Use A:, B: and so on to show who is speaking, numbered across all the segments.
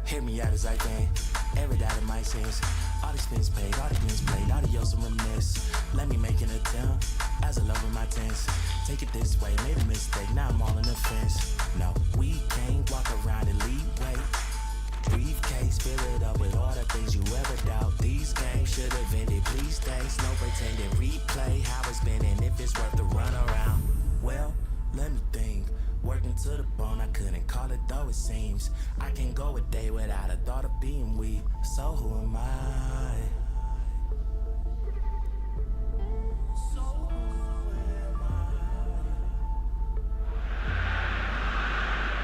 A: Hear me out as I can. Every doubt in my sense. All these spins paid, all the wins played, all the yells and reminisce. Let me make an attempt as I love in my tense. Take it this way, made a mistake, now I'm all in the fence. No, we can't walk around and lead way. Briefcase, fill it up with all the things you ever doubt. These games should have ended, please thanks. No pretending, replay how it's been and if it's worth the run around. Well, let me think. Working to the bone, I couldn't call it though it seems. I can go a day without a thought of being weak. So who am I?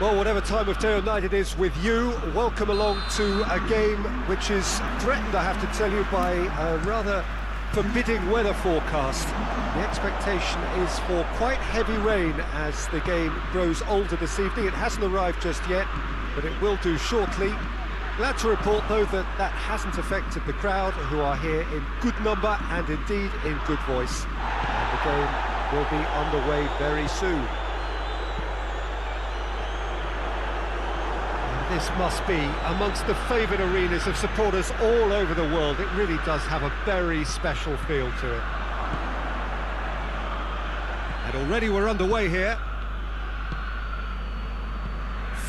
B: Well, whatever time of day or night it is with you, welcome along to a game which is threatened, I have to tell you, by a rather forbidding weather forecast. The expectation is for quite heavy rain as the game grows older this evening. It hasn't arrived just yet, but it will do shortly. Glad to report, though, that that hasn't affected the crowd, who are here in good number and indeed in good voice. And the game will be underway very soon. This must be amongst the favoured arenas of supporters all over the world. It really does have a very special feel to it. And already we're underway here.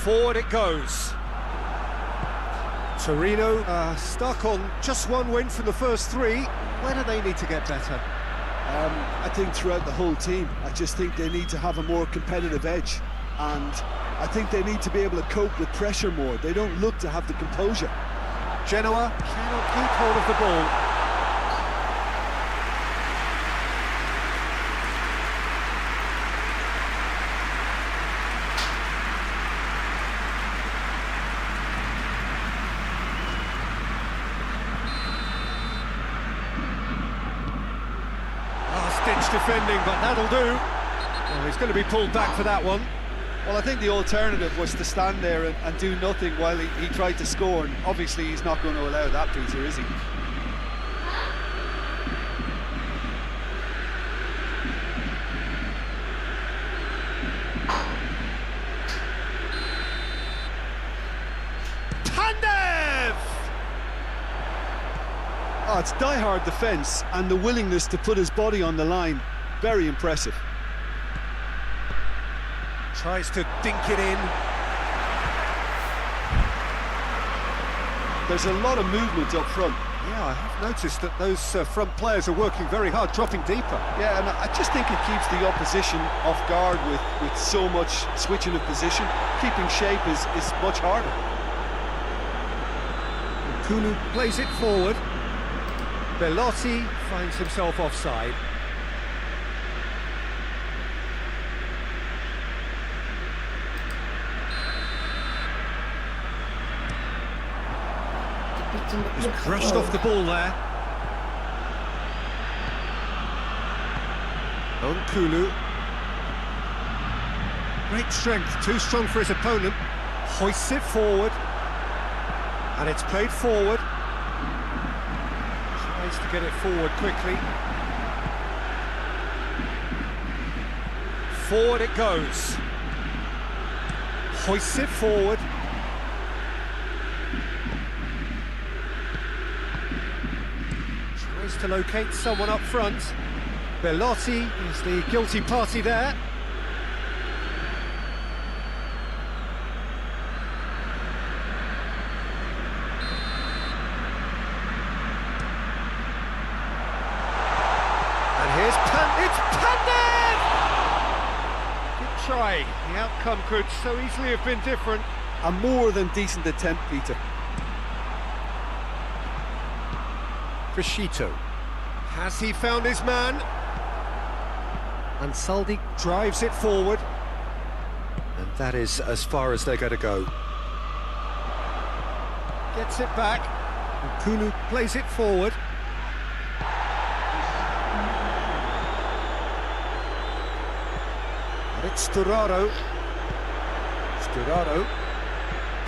B: Forward it goes. Torino stuck on just one win from the first three. Where do they need to get better?
C: I think throughout the whole team. I just think they need to have a more competitive edge. And I think they need to be able to cope with pressure more. They don't look to have the composure.
B: Genoa cannot keep hold of the ball. Last-ditch defending, but that'll do. Well, he's going to be pulled back for that one.
C: Well, I think the alternative was to stand there and do nothing while he tried to score, and obviously he's not going to allow that, Peter, is he?
B: Pandev!
C: Oh, it's die-hard defence and the willingness to put his body on the line. Very impressive.
B: Tries to dink it in.
C: There's a lot of movement up front.
B: Yeah, I have noticed that those front players are working very hard, dropping deeper.
C: Yeah, and I just think it keeps the opposition off guard with so much switching of position. Keeping shape is much harder.
B: Kulu plays it forward. Bellotti finds himself offside. He's brushed off the ball there. Kulu. Great strength, too strong for his opponent. Hoists it forward. And it's played forward. Tries to get it forward quickly. Forward it goes. Hoists it forward. Tries to locate someone up front. Bellotti is the guilty party there. It's Pandev! Good try. The outcome could so easily have been different.
C: A more than decent attempt, Peter.
B: Crescito. Has he found his man? And Saldi drives it forward. And that is as far as they're going to go. Gets it back. And Kulu plays it forward. It's Sturaro. Sturaro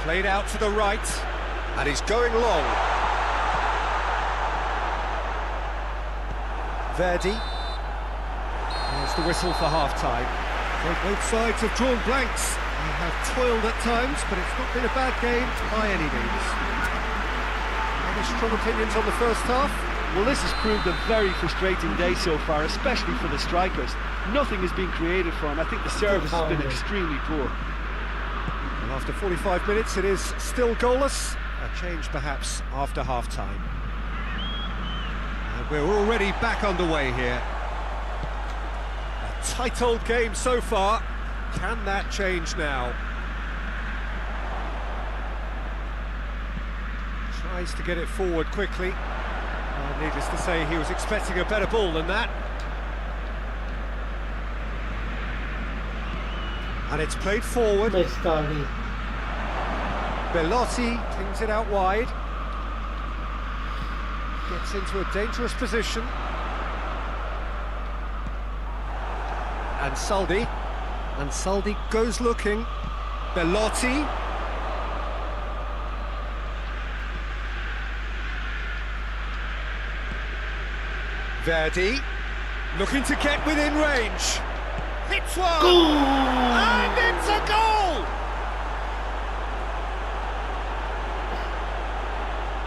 B: played out to the right, and he's going long. Verdi. There's the whistle for half-time. So both sides have drawn blanks, They have toiled at times, but it's not been a bad game by any means. Any strong opinions on the first half?
C: Well, this has proved a very frustrating day so far, especially for the strikers. Nothing has been created for them. I think the service has been extremely poor.
B: And after 45 minutes, it is still goalless. A change perhaps after half-time. And we're already back underway here. A tight old game so far. Can that change now? Tries to get it forward quickly. Needless to say, he was expecting a better ball than that. And it's played forward. Bellotti cleans it out wide. Gets into a dangerous position. And Saldi goes looking. Bellotti. Verdi, looking to get within range. Hits one! Goal! And it's a goal!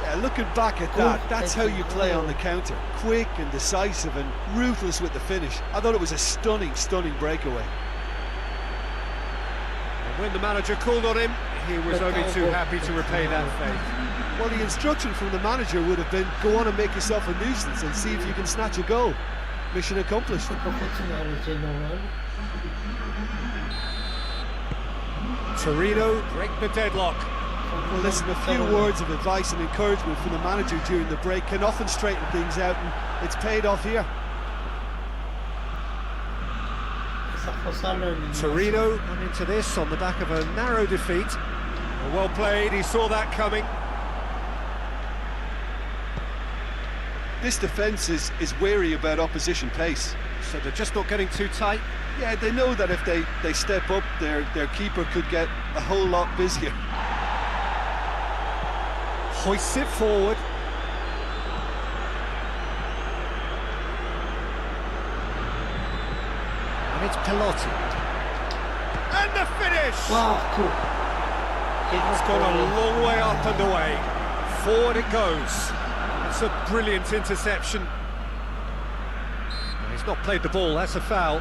C: Yeah, looking back at that, that's how you play on the counter. Quick and decisive and ruthless with the finish. I thought it was a stunning, stunning breakaway.
B: And when the manager called on him, he was only too happy to repay that faith.
C: Well, the instruction from the manager would have been, go on and make yourself a nuisance and see if you can snatch a goal. Mission accomplished.
B: Torino break the deadlock.
C: Well, listen, a few words of advice and encouragement from the manager during the break can often straighten things out, and it's paid off here.
B: Torino went into this on the back of a narrow defeat. Well played, he saw that coming.
C: This defence is wary about opposition pace.
B: So they're just not getting too tight?
C: Yeah, they know that if they step up, their keeper could get a whole lot busier.
B: Hoists it forward. And it's Pelotti. And the finish!
D: Wow, cool.
B: It's gone a long way up and away. Forward it goes. That's a brilliant interception. He's not played the ball, that's a foul.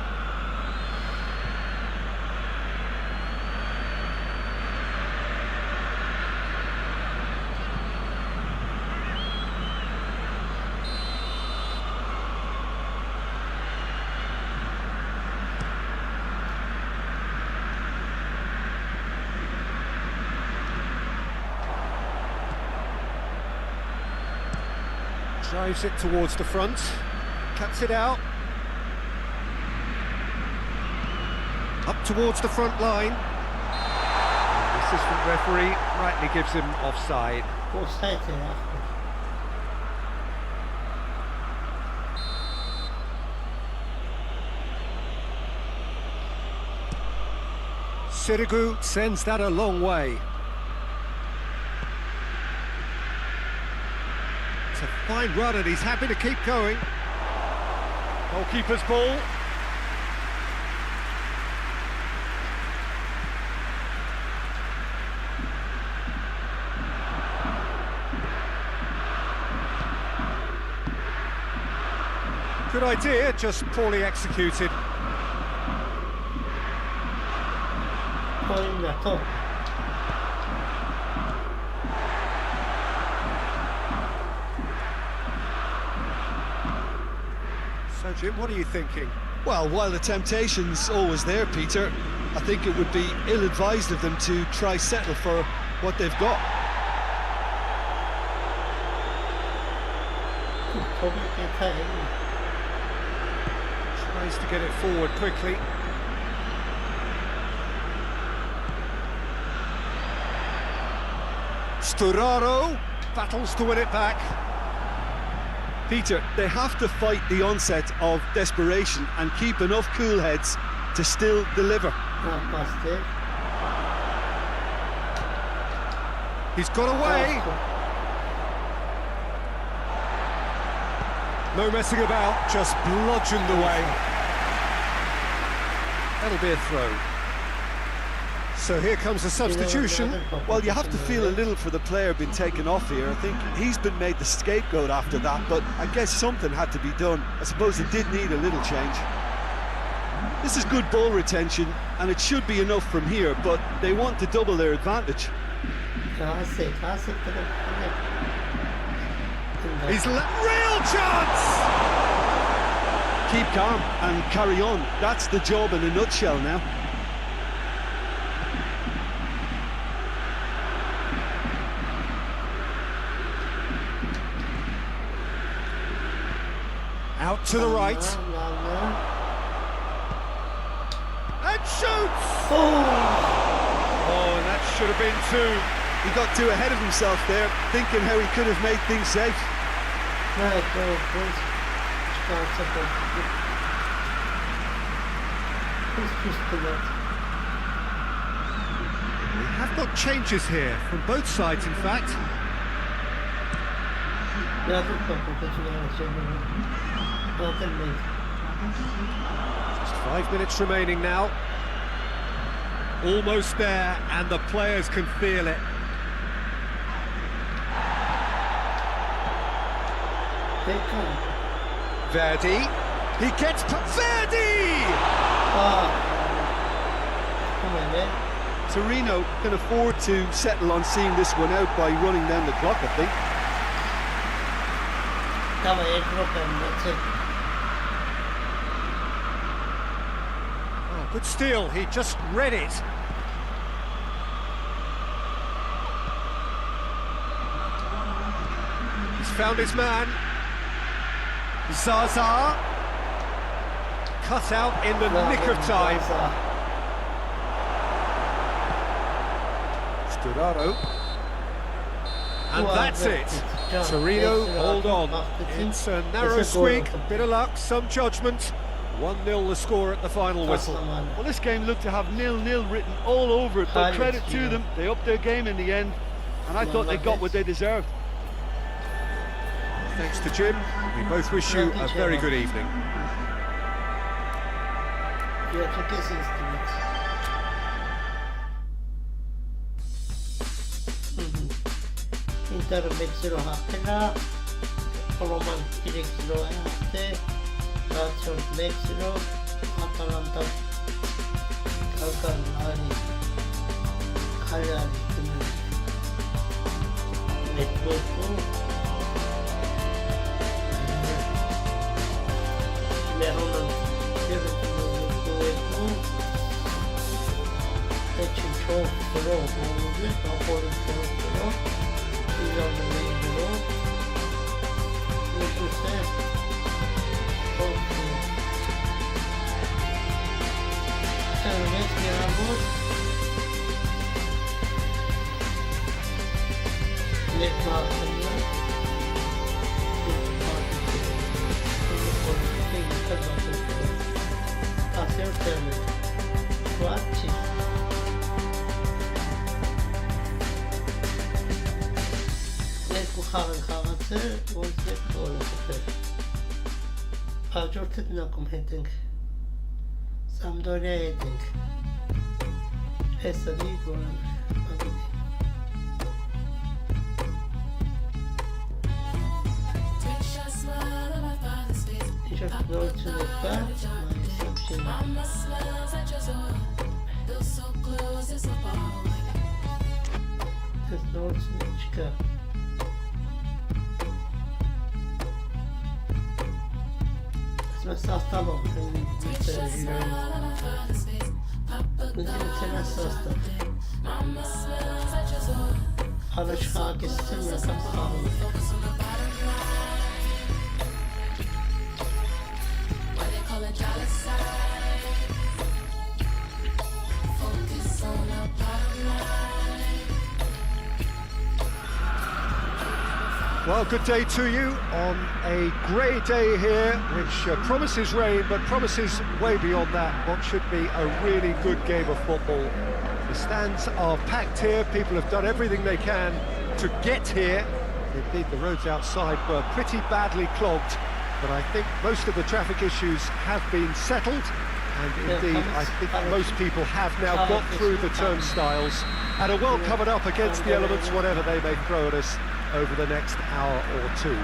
B: Drives it towards the front, cuts it out. Up towards the front line. And the assistant referee rightly gives him offside. Sirigu sends that a long way. It's a fine run and he's happy to keep going. Goalkeeper's ball. Good idea, just poorly executed. So Jim, what are you thinking?
C: Well, while the temptation's always there, Peter, I think it would be ill-advised of them to try settle for what they've got.
B: Tries to get it forward quickly. Sturaro battles to win it back.
C: Peter, they have to fight the onset of desperation and keep enough cool heads to still deliver.
B: He's got away. No messing about, just bludgeoned away. That'll be a throw. So here comes a substitution.
C: Well, you have to feel a little for the player being taken off here. I think he's been made the scapegoat after that, but I guess something had to be done. I suppose it did need a little change. This is good ball retention, and it should be enough from here, but they want to double their advantage.
B: He's real chance!
C: Keep calm and carry on. That's the job in a nutshell now.
B: Out to the right. And shoots! Oh, and that should have been two.
C: He got too ahead of himself there, thinking how he could have made things safe.
B: We have got changes here from both sides, in fact. Just 5 minutes remaining now. Almost there, and the players can feel it. Verdi, he gets Verdi!
C: Torino can afford to settle on seeing this one out by running down the clock, I think.
B: Oh, good steal, he just read it. He's found his man. Zaza, cut out in the nick of time. Sturaro, and that's it. Torino hold on. It's a narrow squeak, a bit of luck, some judgment. 1-0 the score at the final whistle.
C: Well, this game looked to have 0-0 written all over it, but credit to them, they upped their game in the end, and I thought they got what they deserved.
B: Thanks to Jim. We both wish you a very good evening.
D: Inter Mexico hapena, Roman Mexico hapte, Lazio Mexico, Atalanta, Cagliari, Leronan, Հաջորդդ նակում հետենք Սամդորիա հետենք Հեսադի գորան Իչակ նորություն է կա Ես նորություն է չկա Составом удивительный состав. Хорошо, кистина Хաղում.
B: Well, good day to you on a grey day here, which promises rain, but promises way beyond that what should be a really good game of football. The stands are packed here, people have done everything they can to get here. Indeed, the roads outside were pretty badly clogged, but I think most of the traffic issues have been settled. And indeed, I think most people have now got through the turnstiles and are well covered up against the elements, whatever they may throw at us over the next hour or two.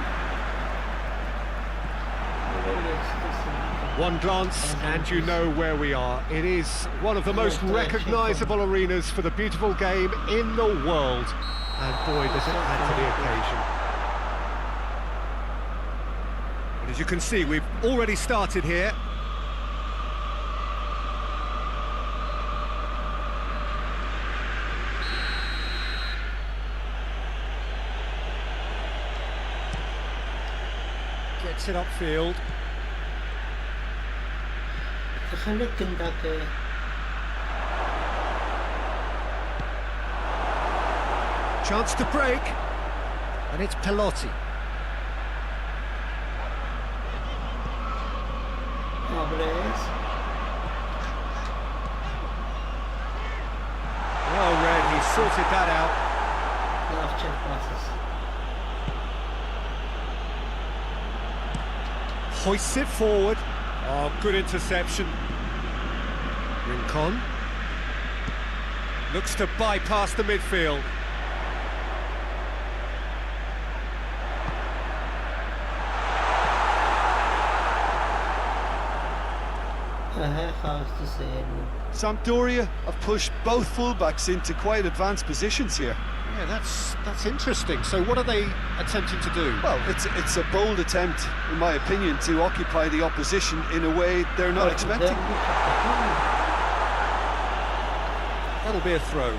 B: One glance and you know where we are. It is one of the most recognisable arenas for the beautiful game in the world. And boy, does it add to the occasion. But as you can see, we've already started here. Gets it upfield. Chance to break, and it's Pelotti. Well read, he sorted that out. Hoists it forward. Oh, good interception. Rincon looks to bypass the midfield.
C: Sampdoria have pushed both fullbacks into quite advanced positions here.
B: Yeah, that's interesting. So what are they attempting to do?
C: Well, it's a bold attempt, in my opinion, to occupy the opposition in a way they're not expecting.
B: That'll be a throw.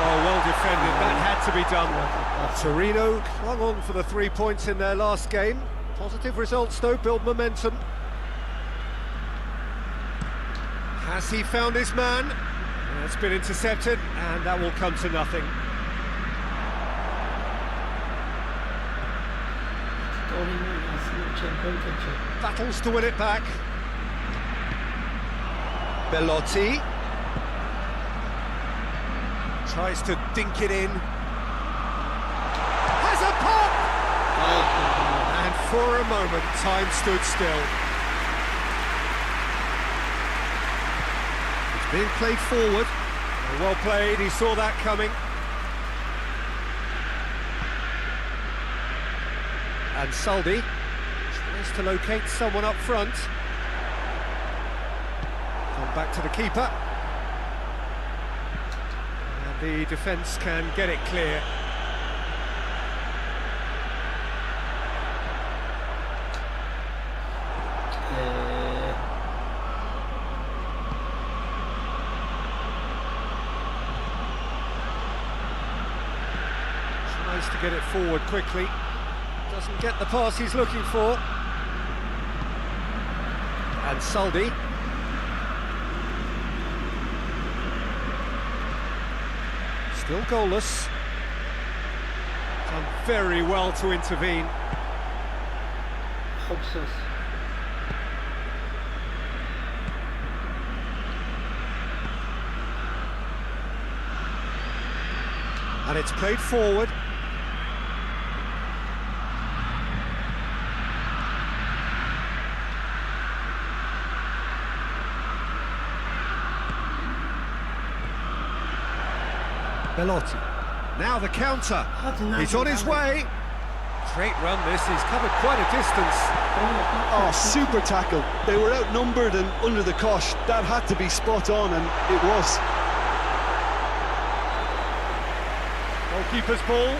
B: Oh, well defended. That had to be done. Torino clung on for the 3 points in their last game. Positive results though, build momentum. Has he found his man? It's been intercepted, and that will come to nothing. Battles to win it back. Belotti tries to dink it in. Has a pop! And for a moment, time stood still. It's being played forward. Well played, he saw that coming. And Saldi tries to locate someone up front. Come back to the keeper. And the defence can get it clear. Tries to get it forward quickly. Doesn't get the pass he's looking for. And Saldi. Still goalless. Done very well to intervene. And it's played forward. Belotti. Now the counter. He's on his way. Great run this, he's covered quite a distance.
C: Oh, super tackle. They were outnumbered and under the cosh. That had to be spot on, and it was.
B: Goalkeeper's ball.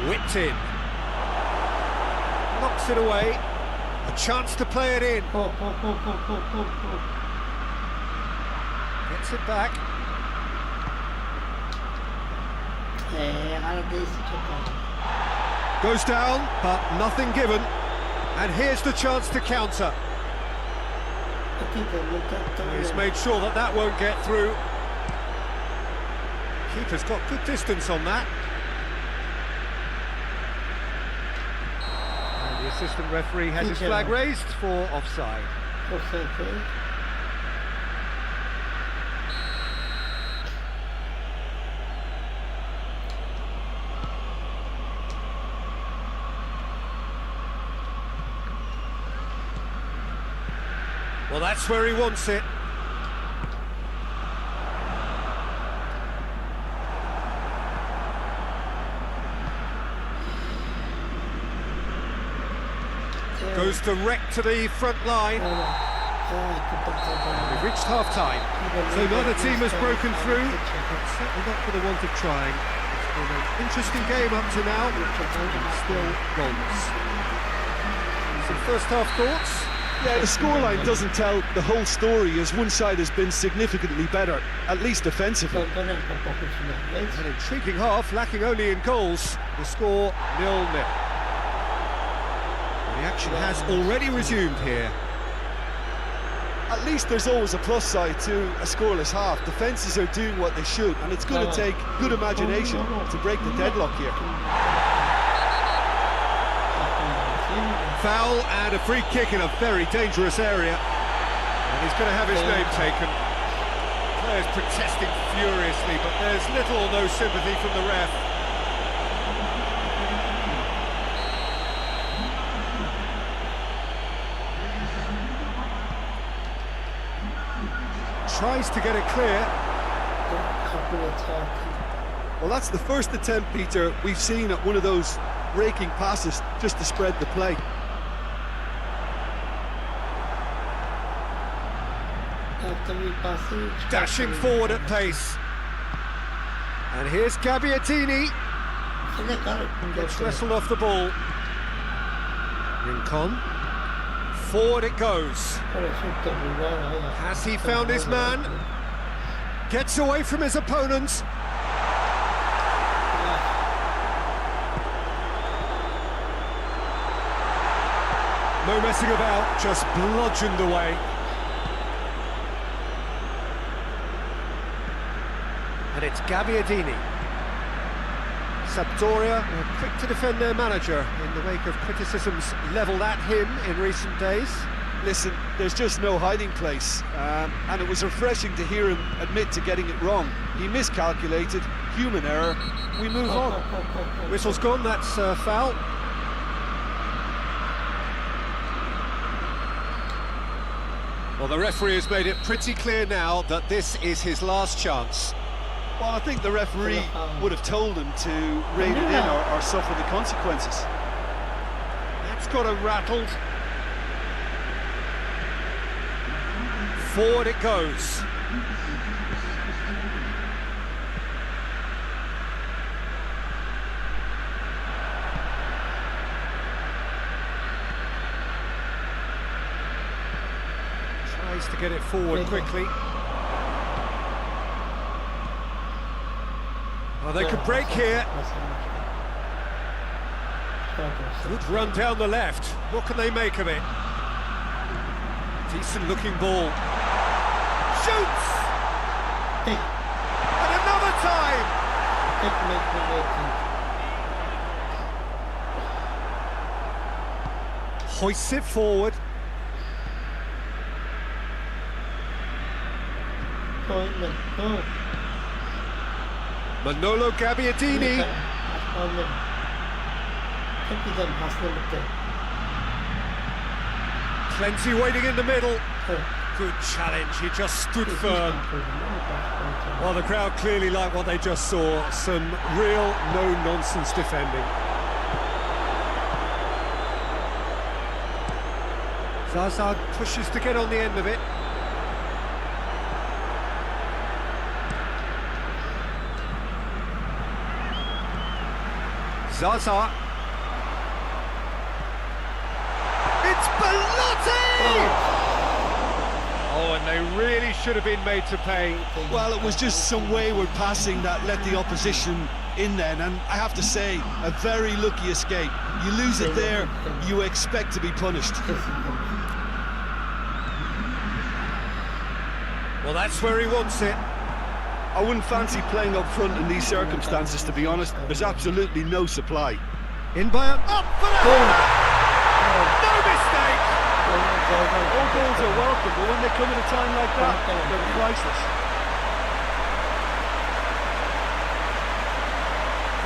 B: Whipped in. Knocks it away. A chance to play it in. Gets it back. Goes down, but nothing given. And here's the chance to counter. He's made sure that that won't get through. Keeper's got good distance on that. And the assistant referee has his flag raised for offside. Well, that's where he wants it. Goes direct to the front line. We've reached half-time. So neither team has broken through, but certainly not for the want of trying. It's been an interesting game up to now, and still goals. Some first-half thoughts?
C: Yeah, the scoreline doesn't tell the whole story, as one side has been significantly better, at least defensively.
B: An intriguing half, lacking only in goals. The score 0-0. The action has already resumed here.
C: At least there's always a plus side to a scoreless half. Defences are doing what they should, and it's going to take good imagination to break the deadlock here.
B: Foul and a free kick in a very dangerous area. And he's going to have his name taken. Players protesting furiously, but there's little or no sympathy from the ref. Tries to get it clear.
C: Well, that's the first attempt, Peter, we've seen at one of those raking passes just to spread the play.
B: Dashing forward at pace. And here's Gabbiadini. Gets wrestled off the ball. Rincon. Forward it goes. Has he found his man? Gets away from his opponent. No messing about, just bludgeoned away. And it's Gabbiadini. Sampdoria were quick to defend their manager in the wake of criticisms levelled at him in recent days.
C: Listen, there's just no hiding place, and it was refreshing to hear him admit to getting it wrong. He miscalculated, human error, we move on.
B: Whistle's gone, that's foul. Well, the referee has made it pretty clear now that this is his last chance.
C: Well, I think the referee would have told him to rein it in or suffer the consequences.
B: That's got him rattled. Forward it goes. Tries to get it forward quickly. Oh, they could break here. Good run down the left. What can they make of it? Decent looking ball. Shoots! And another time! Hoists it forward. Manolo Gabbiadini. Plenty waiting in the middle. Good challenge, he just stood firm. Well, the crowd clearly liked what they just saw. Some real no-nonsense defending. Zaza pushes to get on the end of it. Zaza. It's Belotti! Oh, and they really should have been made to pay.
C: Well, it was just some wayward passing that let the opposition in then, and I have to say, a very lucky escape. You lose it there, you expect to be punished.
B: Well, that's where he wants it.
C: I wouldn't fancy playing up front in these circumstances, to be honest. There's absolutely no supply.
B: In by up for the no mistake.
C: All goals are welcome, but when they come at a time like that, they're priceless.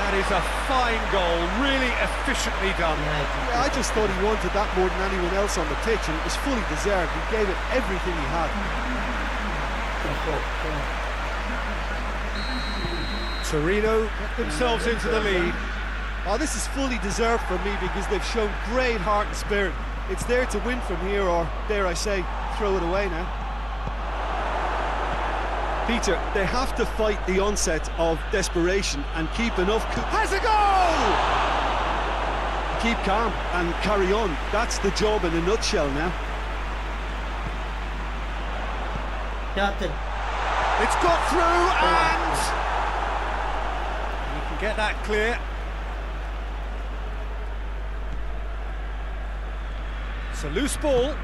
B: That is a fine goal, really efficiently done.
C: Yeah, I just thought he wanted that more than anyone else on the pitch, and it was fully deserved. He gave it everything he had.
B: Torino get themselves into the lead.
C: Oh, this is fully deserved for me because they've shown great heart and spirit. It's there to win from here, or dare I say, throw it away now. Peter, they have to fight the onset of desperation and keep enough...
B: Has a goal!
C: Keep calm and carry on. That's the job in a nutshell now.
B: It's got through and... You can get that clear. It's a loose ball.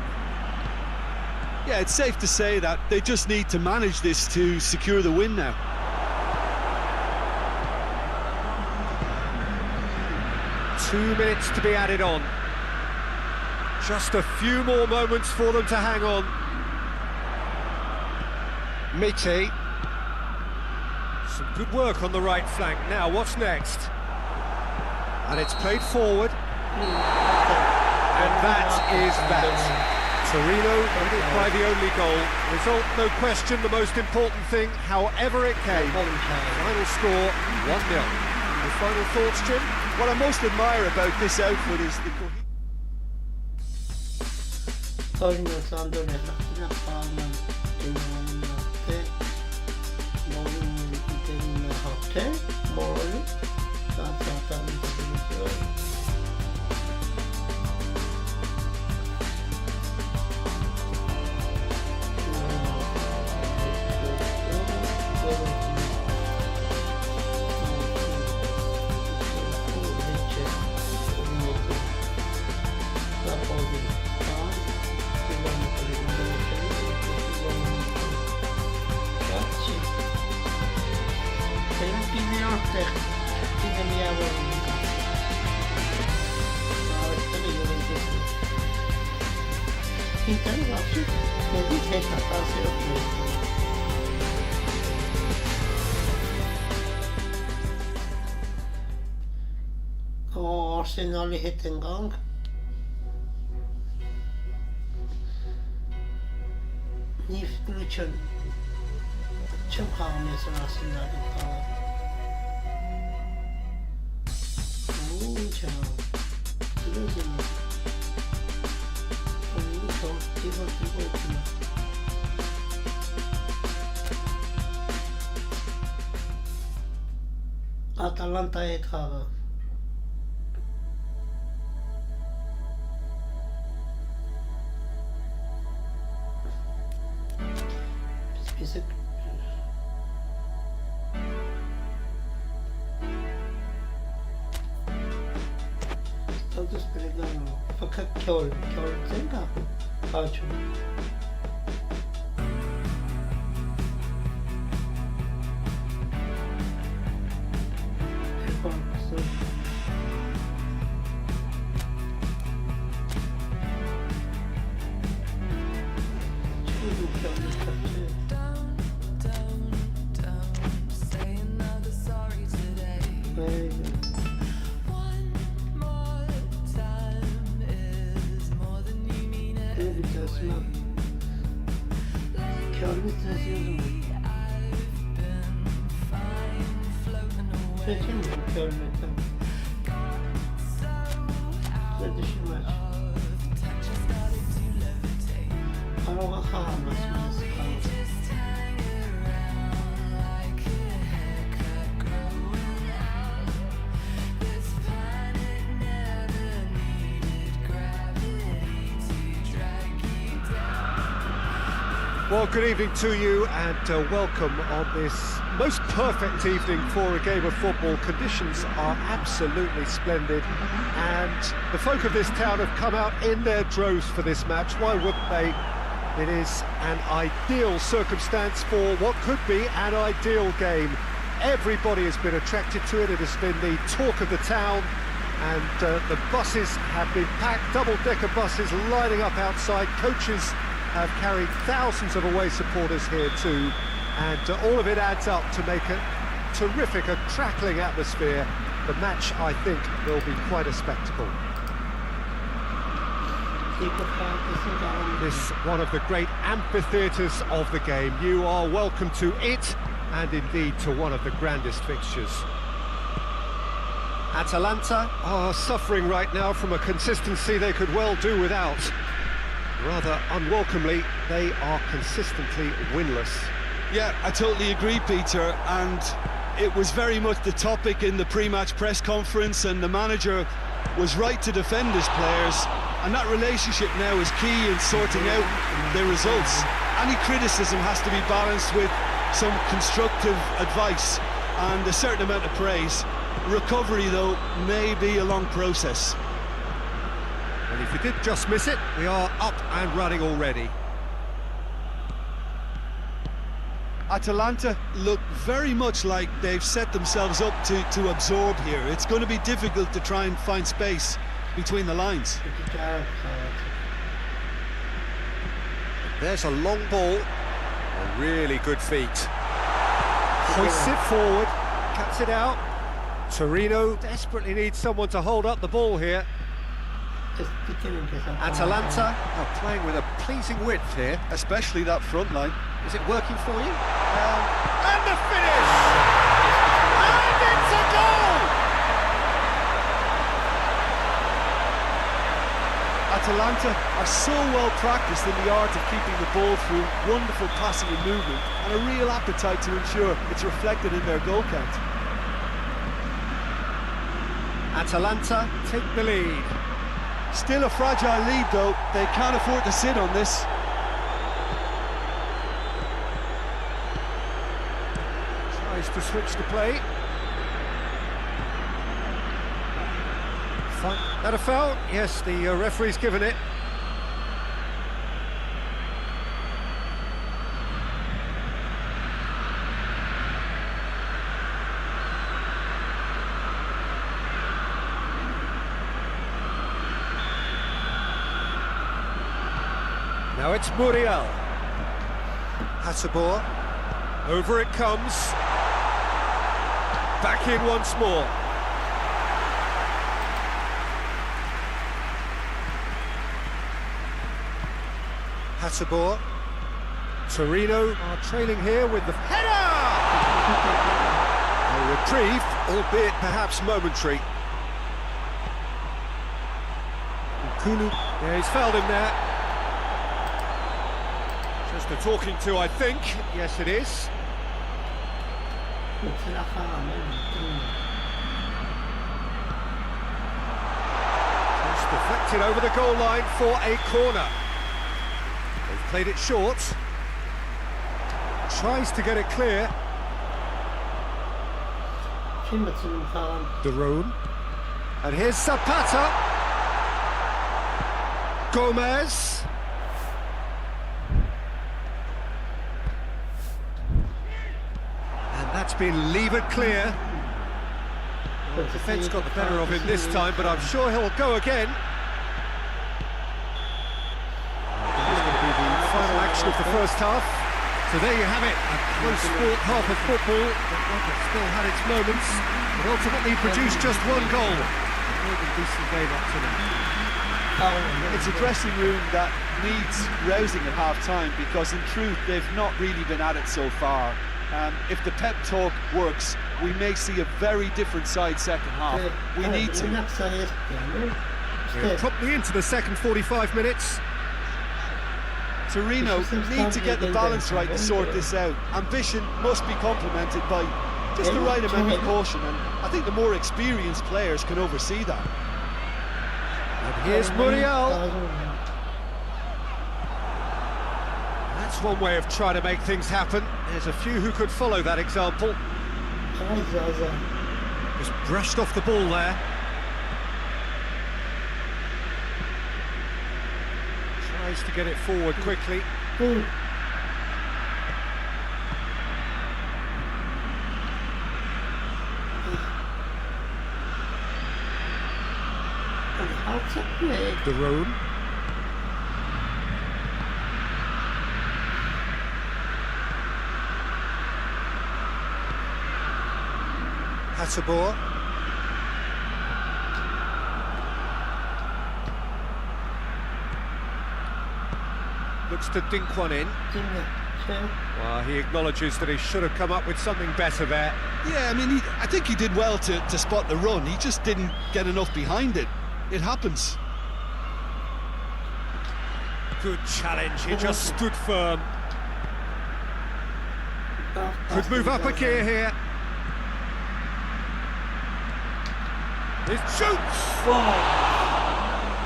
C: Yeah, it's safe to say that they just need to manage this to secure the win now.
B: Two minutes to be added on. Just a few more moments for them to hang on. Mete. Some good work on the right flank. Now, what's next? And it's played forward. And that is that. Torino by the only goal. Result, no question, the most important thing, however it came. Final score, 1-0. Your final thoughts, Jim?
C: What I most admire about this outfit is the
D: Arsenal'i հետ ընկանք նիվկլուչն չեմ խաղում ես Arsenal'i խաղը ինչ է լուզին Ատալանտայի հետ խաղը Status Pregano, fakat kör senga açım.
B: Well, good evening to you and welcome on this most perfect evening for a game of football. Conditions are absolutely splendid and the folk of this town have come out in their droves for this match. Why wouldn't they? It is an ideal circumstance for what could be an ideal game. Everybody has been attracted to it. It has been the talk of the town, and the buses have been packed, double-decker buses lining up outside. Coaches have carried thousands of away supporters here too, and all of it adds up to make a terrific, a crackling atmosphere. The match, I think, will be quite a spectacle. This one of the great amphitheatres of the game. You are welcome to it, and indeed to one of the grandest fixtures. Atalanta are suffering right now from a consistency they could well do without. Rather unwelcomely, they are consistently winless.
C: Yeah, I totally agree, Peter, and it was very much the topic in the pre-match press conference, and the manager was right to defend his players, and that relationship now is key in sorting out their results. Any criticism has to be balanced with some constructive advice and a certain amount of praise. Recovery, though, may be a long process.
B: And if you did just miss it, we are up and running already.
C: Atalanta look very much like they've set themselves up to absorb here. It's going to be difficult to try and find space between the lines.
B: There's a long ball, a really good feet. Hoists it forward, cuts it out. Torino desperately needs someone to hold up the ball here. Atalanta are playing with a pleasing width here.
C: Especially that front line.
B: Is it working for you? And the finish! And it's a goal!
C: Atalanta are so well practiced in the art of keeping the ball through wonderful passing and movement, and a real appetite to ensure it's reflected in their goal count.
B: Atalanta take the lead.
C: Still a fragile lead though, they can't afford to sit on this.
B: Tries to switch the play. That a foul? Yes, the referee's given it. Now it's Muriel. Hasabor. Over it comes. Back in once more. Hasabor. Torino are trailing here with the header! A reprieve, albeit perhaps momentary. Kunu. Yeah, he's fouled him there. Just a talking to, I think. Yes, it is. Just deflected over the goal line for a corner. They've played it short. Tries to get it clear. Darone. And here's Zapata. Gomez. And that's been levered clear. Well, the defence got the better of him this time, but I'm sure he'll go again. This is going to be the final action of the first half. So there you have it, a close sport half of football, but one that still had its moments, but ultimately produced just one goal. A really decent game up to now.
C: It's a dressing room that needs rousing at half-time, because in truth they've not really been at it so far. If the pep talk works, we may see a very different side second half. We need to.
B: We're promptly into the second 45 minutes.
C: Torino need to get the balance right to sort this out. Ambition must be complemented by just the right amount of caution, and I think the more experienced players can oversee that.
B: And here's Muriel. That's one way of trying to make things happen. There's a few who could follow that example. Just brushed off the ball there. Tries to get it forward quickly.
D: Ooh.
B: The room. Hattabor. Looks to dink one in. Well, he acknowledges that he should have come up with something better there.
C: Yeah, I mean, I think he did well to spot the run. He just didn't get enough behind it. It happens.
B: Good challenge, he just stood firm. Could move up a gear here. It shoots!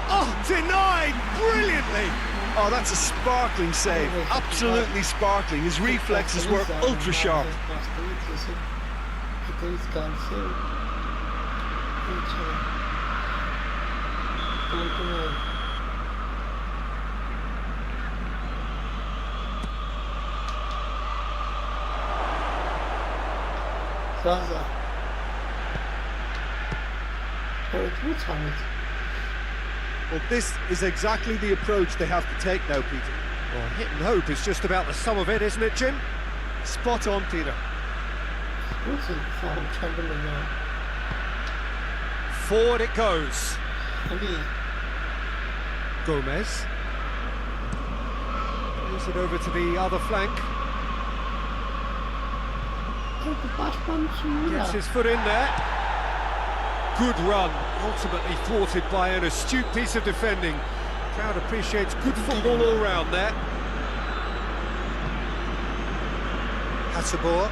B: Oh, denied brilliantly!
C: Oh, that's a sparkling save. Absolutely sparkling. His reflexes were ultra sharp.
B: Well, this is exactly the approach they have to take now, Peter. Well, hit and hope is just about the sum of it, isn't it, Jim?
C: Spot on, Peter.
B: Forward it goes. Gomez. Moves it over to the other flank. Gets his foot in there. Good run, ultimately thwarted by an astute piece of defending. Crowd appreciates good football all round there. Hattabor.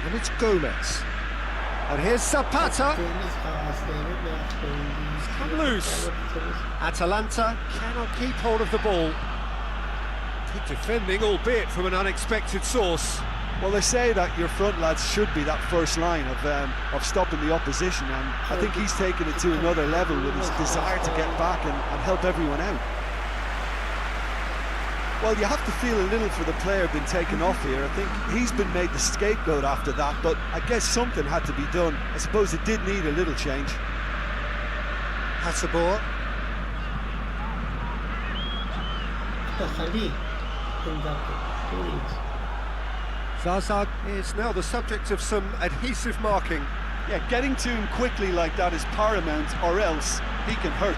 B: And it's Gomez. And here's Zapata. Come loose. Atalanta cannot keep hold of the ball. Good defending, albeit from an unexpected source.
C: Well, they say that your front lads should be that first line of stopping the opposition, and I think he's taken it to another level with his desire to get back and help everyone out. Well, you have to feel a little for the player being taken off here. I think he's been made the scapegoat after that, but I guess something had to be done. I suppose it did need a little change.
B: Hattabor. Zazag is now the subject of some adhesive marking.
C: Yeah, getting to him quickly like that is paramount, or else he can hurt.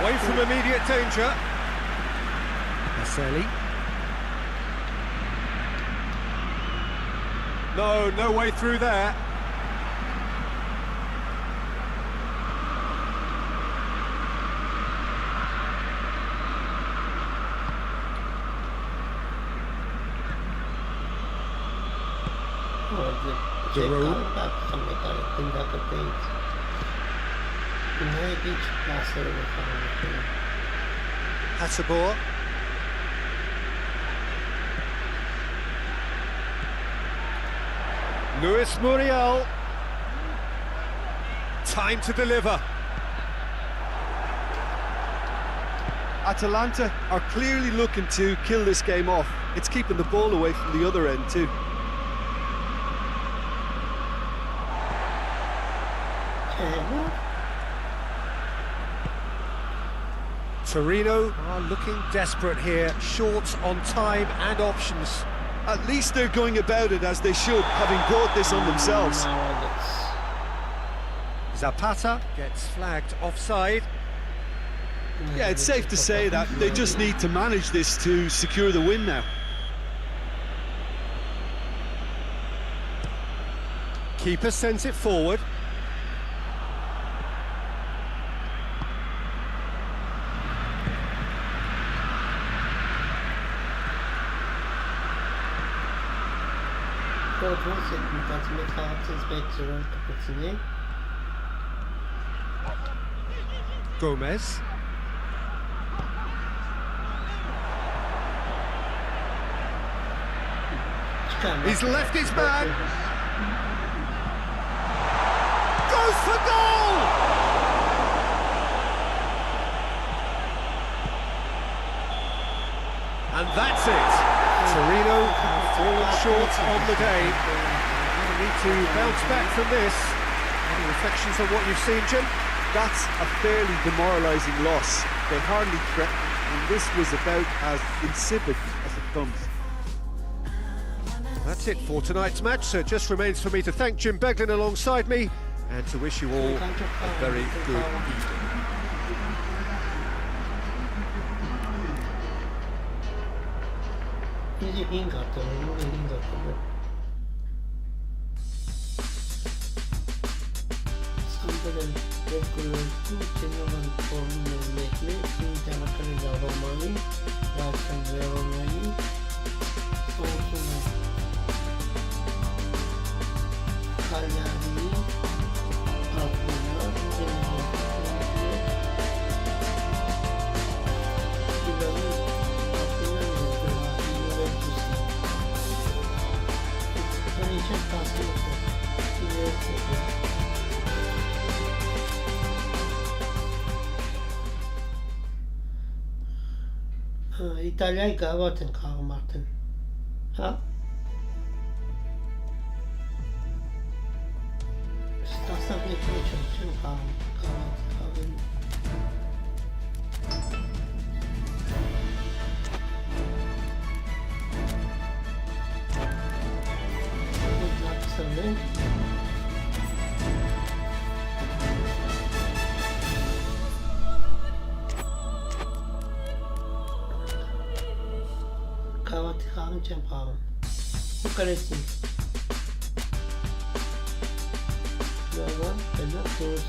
B: Away from immediate danger. Marcelli. No way through there. Hattabor. Luis Muriel. Time to deliver.
C: Atalanta are clearly looking to kill this game off. It's keeping the ball away from the other end too.
B: Torino are looking desperate here, short on time and options.
C: At least they're going about it as they should, having brought this on themselves.
B: Zapata gets flagged offside.
C: Yeah, it's safe to say that they just need to manage this to secure the win now.
B: Keeper sends it forward. Gomez. He's left his man. goes for goal! And that's it. Torino have fallen short on the day. They need to bounce back from this. Any reflections on what you've seen, Jim?
C: That's a fairly demoralising loss. They hardly threatened, and this was about as insipid as it comes.
B: That's it for tonight's match, so it just remains for me to thank Jim Beglin alongside me and to wish you all a very good evening.
D: 이제 인 같아, 인 같아. Samtalen regular two general formula make Channel Romani, Russian Veroni, Sorsuna Kalyani, Arpuna, Իտալիայի գավաթ են խաղում արդեն, հա? Ստասակ նեքրո չեմ խաղում, գավաթ խաղում։ Ոտ նապսան են։ Գավաթի խաղում չեմ խաղում, ու կրեցինք։ Լավա, բենա դուրս։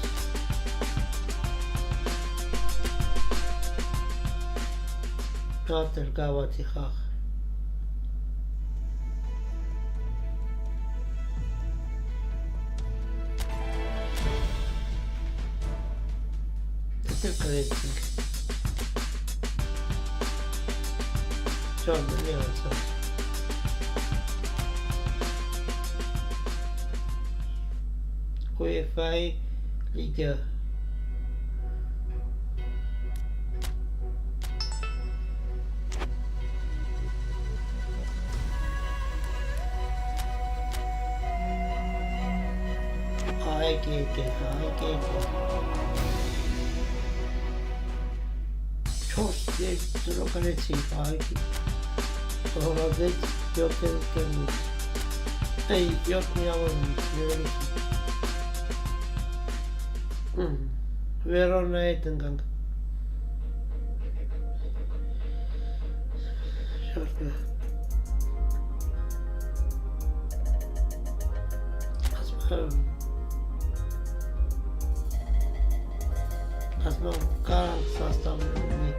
D: Գատր գավաթի խաղ։ Դետել կրեցինք։ John, the answer. UEFA Liga. I get. Choose the locality. Молодец, Пётр Кемник. Эй, Пётр Явович, Верона Эттенганг. Шарка. Asma Karan составленный.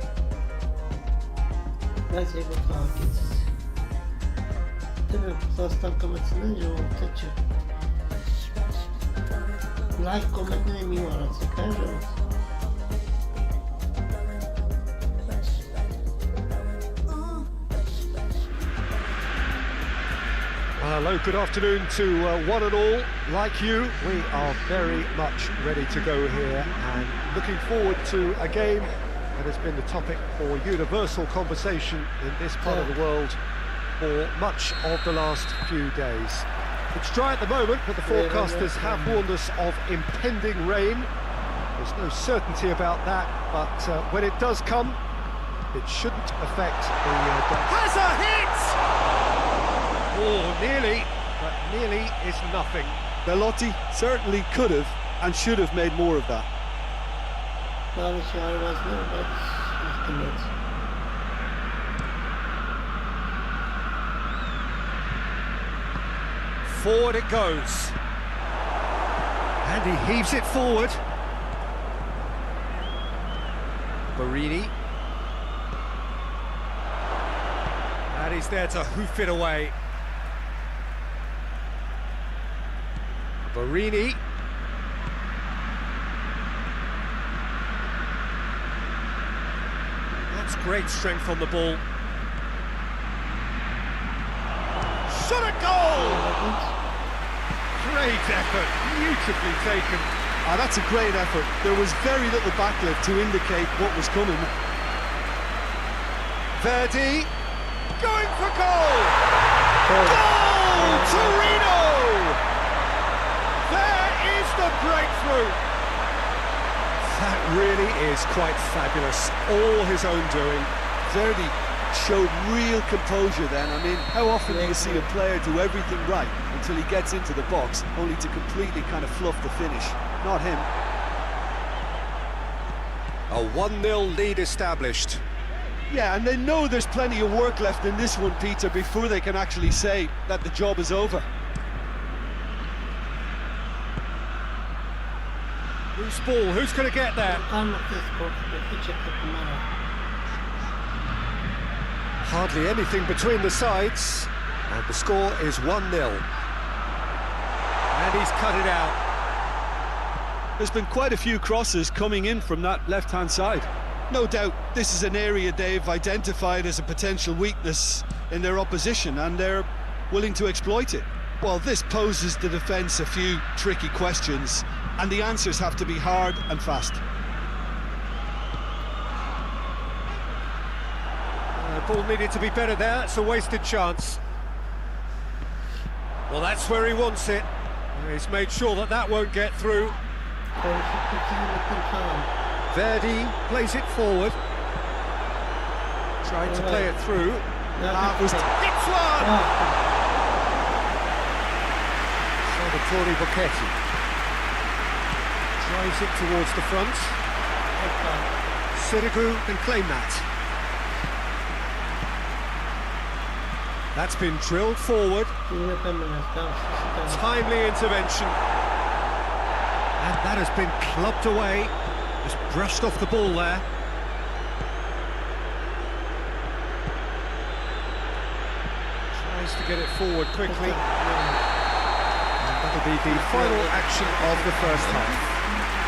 D: Дайте его хакить. Состав комментарий живот течет. Лайк, комментарий мимо расскажи.
B: Hello, good afternoon to one and all. Like you, we are very much ready to go here and looking forward to a game that has been the topic for universal conversation in this part of the world for much of the last few days. It's dry at the moment, but the forecasters have warned us of impending rain. There's no certainty about that, but when it does come, it shouldn't affect the Has a hit! Oh, nearly, but nearly is nothing.
C: Belotti certainly could have and should have made more of that.
B: Forward it goes. And he heaves it forward. Barini. And he's there to hoof it away. Barini. That's great strength on the ball. Shot a goal! Great effort, beautifully taken.
C: Ah, that's a great effort. There was very little backlift to indicate what was coming.
B: Verdi, going for goal! Goal! Torino! There is the breakthrough! That really is quite fabulous. All his own doing.
C: Verdi showed real composure then. I mean, how often do you see a player do everything right until he gets into the box, only to completely kind of fluff the finish? Not him.
B: A 1-0 lead established.
C: Yeah, and they know there's plenty of work left in this one, Peter, before they can actually say that the job is over.
B: Loose ball, who's going to get there? Hardly anything between the sides, and the score is 1-0. And he's cut it out.
C: There's been quite a few crosses coming in from that left-hand side. No doubt this is an area they've identified as a potential weakness in their opposition, and they're willing to exploit it. Well, this poses the defence a few tricky questions, and the answers have to be hard and fast.
B: Ball needed to be better there, it's a wasted chance. Well, that's where he wants it. He's made sure that that won't get through. Verdi plays it forward. Tried to play it through. That was... It's one! Salvatore Bocchetti. Drives it towards the front. Sirigu can claim that. That's been drilled forward. Timely intervention. And that has been clubbed away. Just brushed off the ball there. Tries to get it forward quickly. And that'll be the final action of the first half.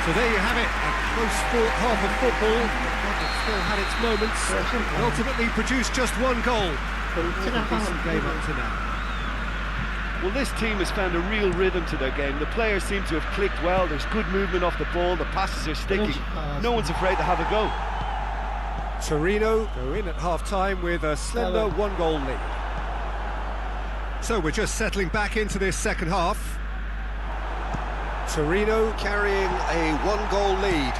B: So there you have it, a close-fought half of football. It still had its moments, and ultimately produced just one goal. Game up to now.
C: Well, this team has found a real rhythm to their game. The players seem to have clicked well. There's good movement off the ball. The passes are sticking. No one's afraid to have a go.
B: Torino go in at half-time with a slender one-goal lead. So we're just settling back into this second half. Torino carrying a one-goal lead.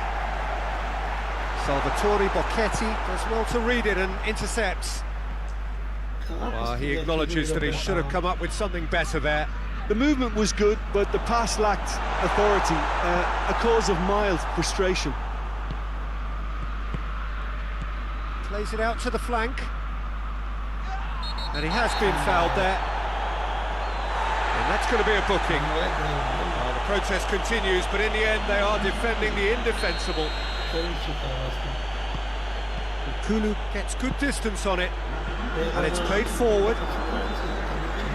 B: Salvatore Bocchetti does well to read it and intercepts. He acknowledges that he should have come up with something better there.
C: The movement was good, but the pass lacked authority, a cause of mild frustration.
B: Plays it out to the flank. And he has been fouled there. And that's going to be a booking. Well, the protest continues, but in the end they are defending the indefensible. Kulu gets good distance on it. And it's played forward.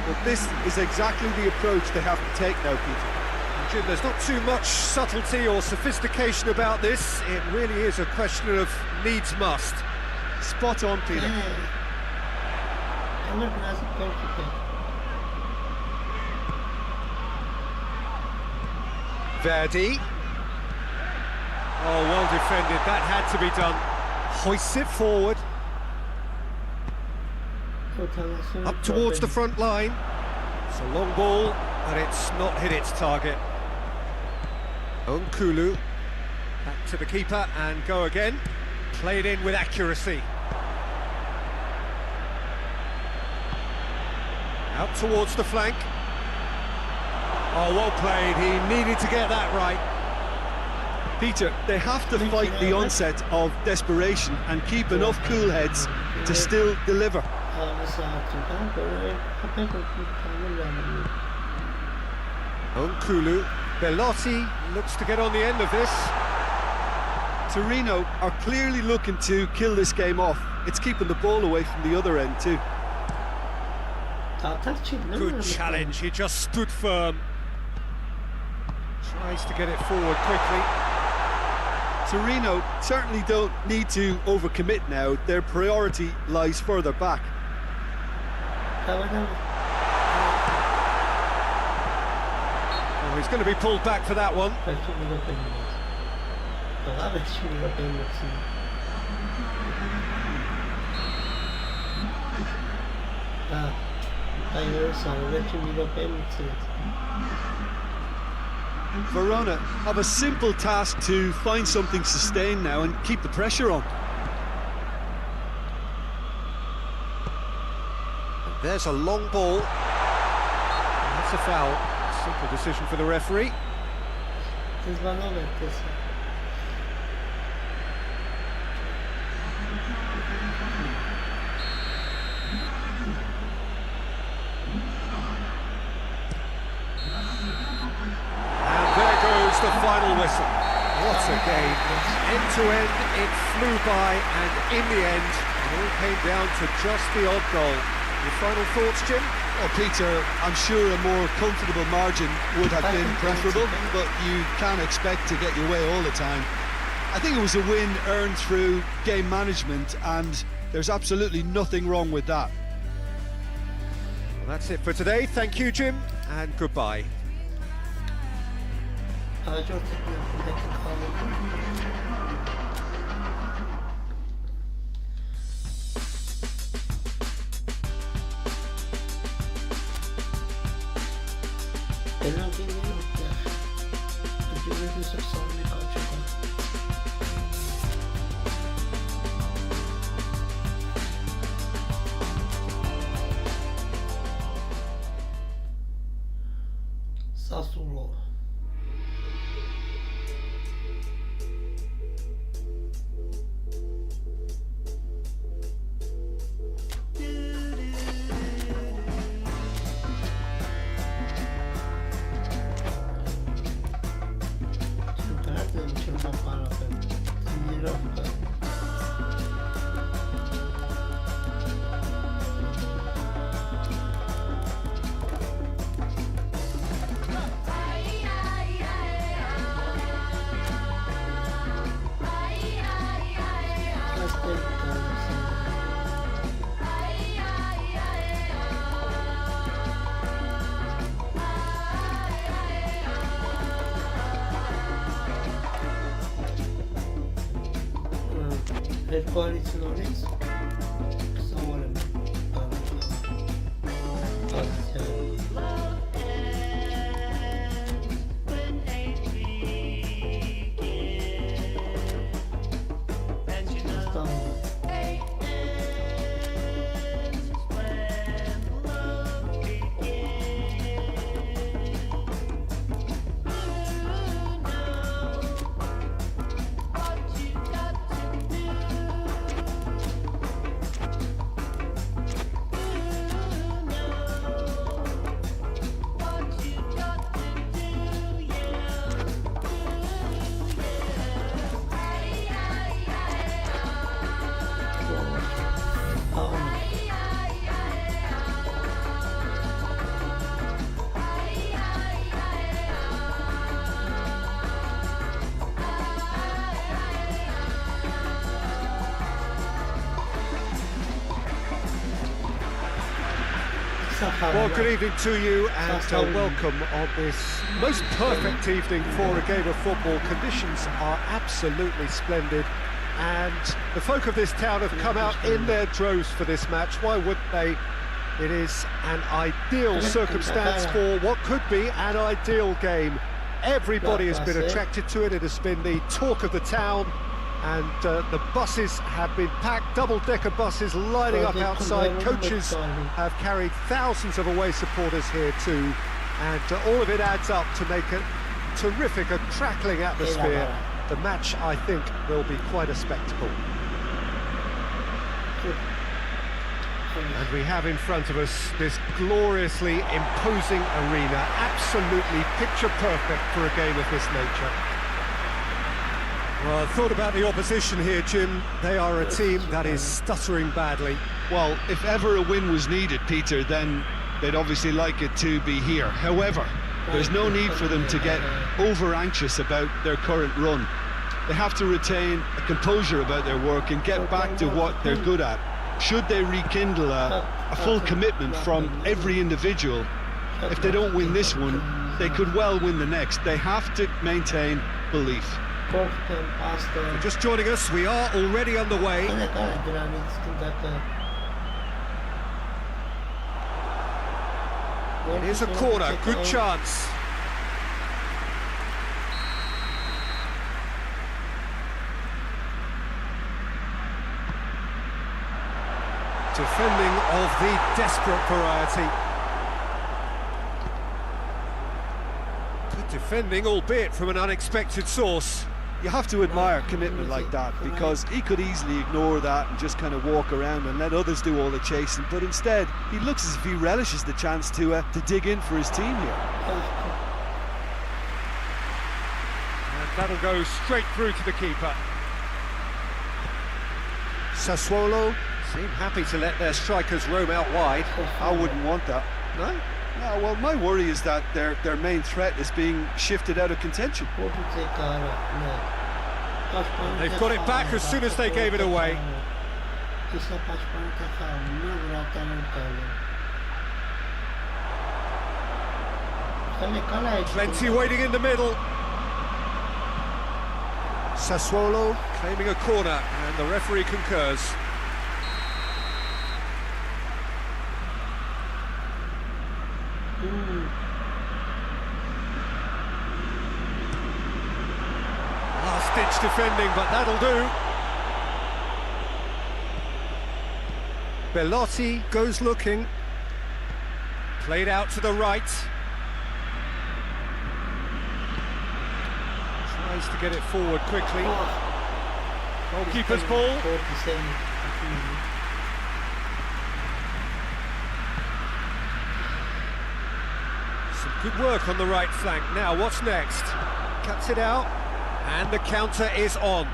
C: But this is exactly the approach they have to take now, Peter.
B: Jim, there's not too much subtlety or sophistication about this. It really is a question of needs must.
C: Spot on, Peter.
B: Verdi. Oh, well defended. That had to be done. Hoists it forward. Up towards the front line. It's a long ball, but it's not hit its target. Nkulu. Back to the keeper and go again. Played in with accuracy. Out towards the flank. Oh, well played. He needed to get that right.
C: Peter, they have to fight the onset of desperation and keep enough cool heads to still deliver.
B: Nkulu. Bellotti looks to get on the end of this.
C: Torino are clearly looking to kill this game off. It's keeping the ball away from the other end too.
B: Good challenge, he just stood firm. Tries to get it forward quickly.
C: Torino certainly don't need to overcommit now. Their priority lies further back.
B: Oh, Oh, he's going to be pulled back for that one.
C: Verona have a simple task to find something sustained now and keep the pressure on.
B: And there's a long ball. That's a foul. Simple decision for the referee. The final whistle. What a game. End to end, it flew by, and in the end, it all came down to just the odd goal. Your final thoughts, Jim?
C: Well, Peter, I'm sure a more comfortable margin would have been preferable, but you can't expect to get your way all the time. I think it was a win earned through game management, and there's absolutely nothing wrong with that.
B: Well, that's it for today. Thank you, Jim, and goodbye. Well, good evening to you, and welcome on this most perfect evening for a game of football. Conditions are absolutely splendid, and the folk of this town have come out in their droves for this match. Why wouldn't they? It is an ideal circumstance for what could be an ideal game. Everybody has been attracted to it. It has been the talk of the town, and the buses have been packed, double-decker buses lining up outside. Coaches have carried thousands of away supporters here too, and all of it adds up to make a terrific, a crackling atmosphere. The match, I think, will be quite a spectacle. And we have in front of us this gloriously imposing arena, absolutely picture perfect for a game of this nature. Well, I thought about the opposition here, Jim. They are a team that is stuttering badly.
C: Well, if ever a win was needed, Peter, then they'd obviously like it to be here. However, there's no need for them to get over-anxious about their current run. They have to retain a composure about their work and get back to what they're good at. Should they rekindle a full commitment from every individual, if they don't win this one, they could well win the next. They have to maintain belief.
B: If you're just joining us, we are already underway. Here's a corner, good chance. Defending of the desperate variety. Good defending, albeit from an unexpected source.
C: You have to admire commitment like that, because he could easily ignore that and just kind of walk around and let others do all the chasing, but instead he looks as if he relishes the chance to dig in for his team here.
B: And that'll go straight through to the keeper. Sassuolo seem happy to let their strikers roam out wide.
C: I wouldn't want that.
B: No?
C: No, well, my worry is that their main threat is being shifted out of contention.
B: They've got it back as soon as they gave it away. Plenty waiting in the middle. Sassuolo claiming a corner, and the referee concurs. Last-ditch defending, but that'll do. Bellotti goes looking. Played out to the right. Tries to get it forward quickly. Goalkeeper's ball. Some good work on the right flank. Now, what's next? Cuts it out, and the counter is on.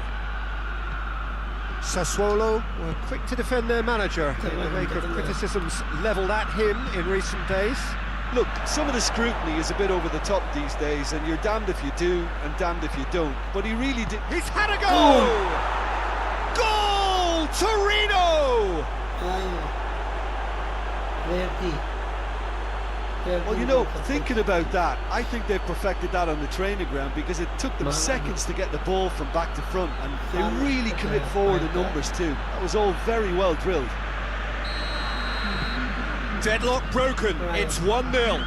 B: Sassuolo were quick to defend their manager in the wake of criticisms levelled at him in recent days.
C: Look, some of the scrutiny is a bit over the top these days, and you're damned if you do and damned if you don't. But he really did.
B: He's had a goal! Goal! Torino!
C: Well, you know, thinking about that, I think they've perfected that on the training ground, because it took them seconds to get the ball from back to front, and they really commit forward in numbers too. That was all very well drilled.
B: Deadlock broken, it's 1-0.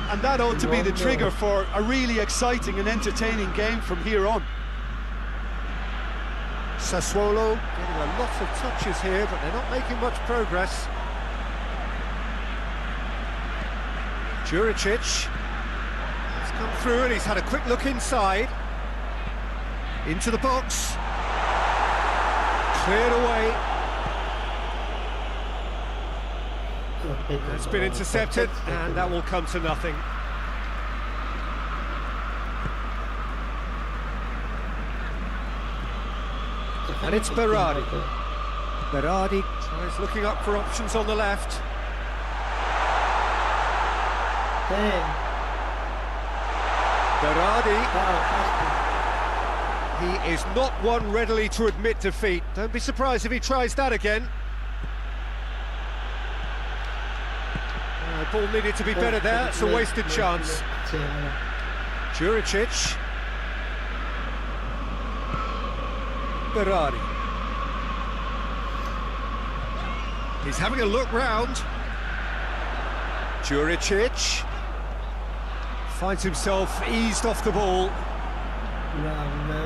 C: And that ought to be the trigger for a really exciting and entertaining game from here on.
B: Sassuolo getting a lot of touches here, but they're not making much progress. Juricic has come through, and he's had a quick look inside. Into the box. Cleared away. It's been intercepted, and that will come to nothing. And it's Berardi. Berardi tries looking up for options on the left. Berardi. He is not one readily to admit defeat. Don't be surprised if he tries that again. The ball needed to be better there. It's a wasted chance. Juricic. Berardi. He's having a look round. Juricic finds himself eased off the ball.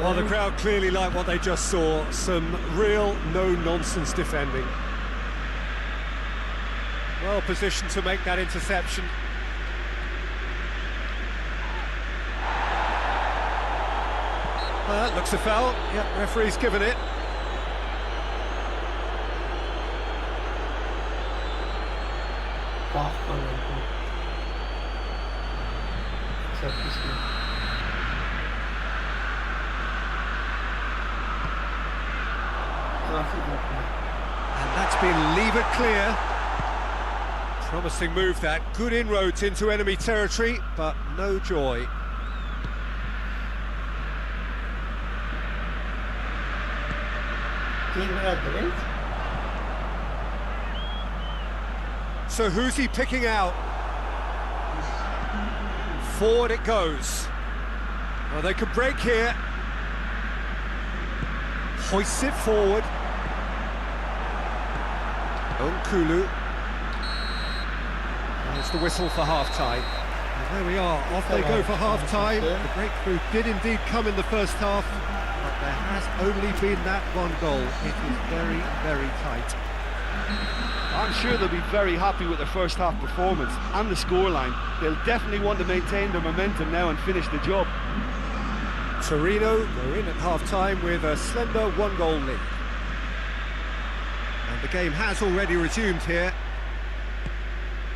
B: Well, the crowd clearly like what they just saw. Some real no-nonsense defending. Well positioned to make that interception. Well, that looks a foul. Yep, referee's given it. And that's been levered clear. Promising move that. Good inroads into enemy territory, but no joy. So who's he picking out? Forward it goes. Well, they could break here. Hoists it forward. Nkulu. There's the whistle for half-time. And there we are, off they go for half-time. The breakthrough did indeed come in the first half, but there has only been that one goal. It is very, very tight.
C: I'm sure they'll be very happy with their first half performance and the scoreline. They'll definitely want to maintain their momentum now and finish the job.
B: Torino go in at half-time with a slender one-goal lead. And the game has already resumed here.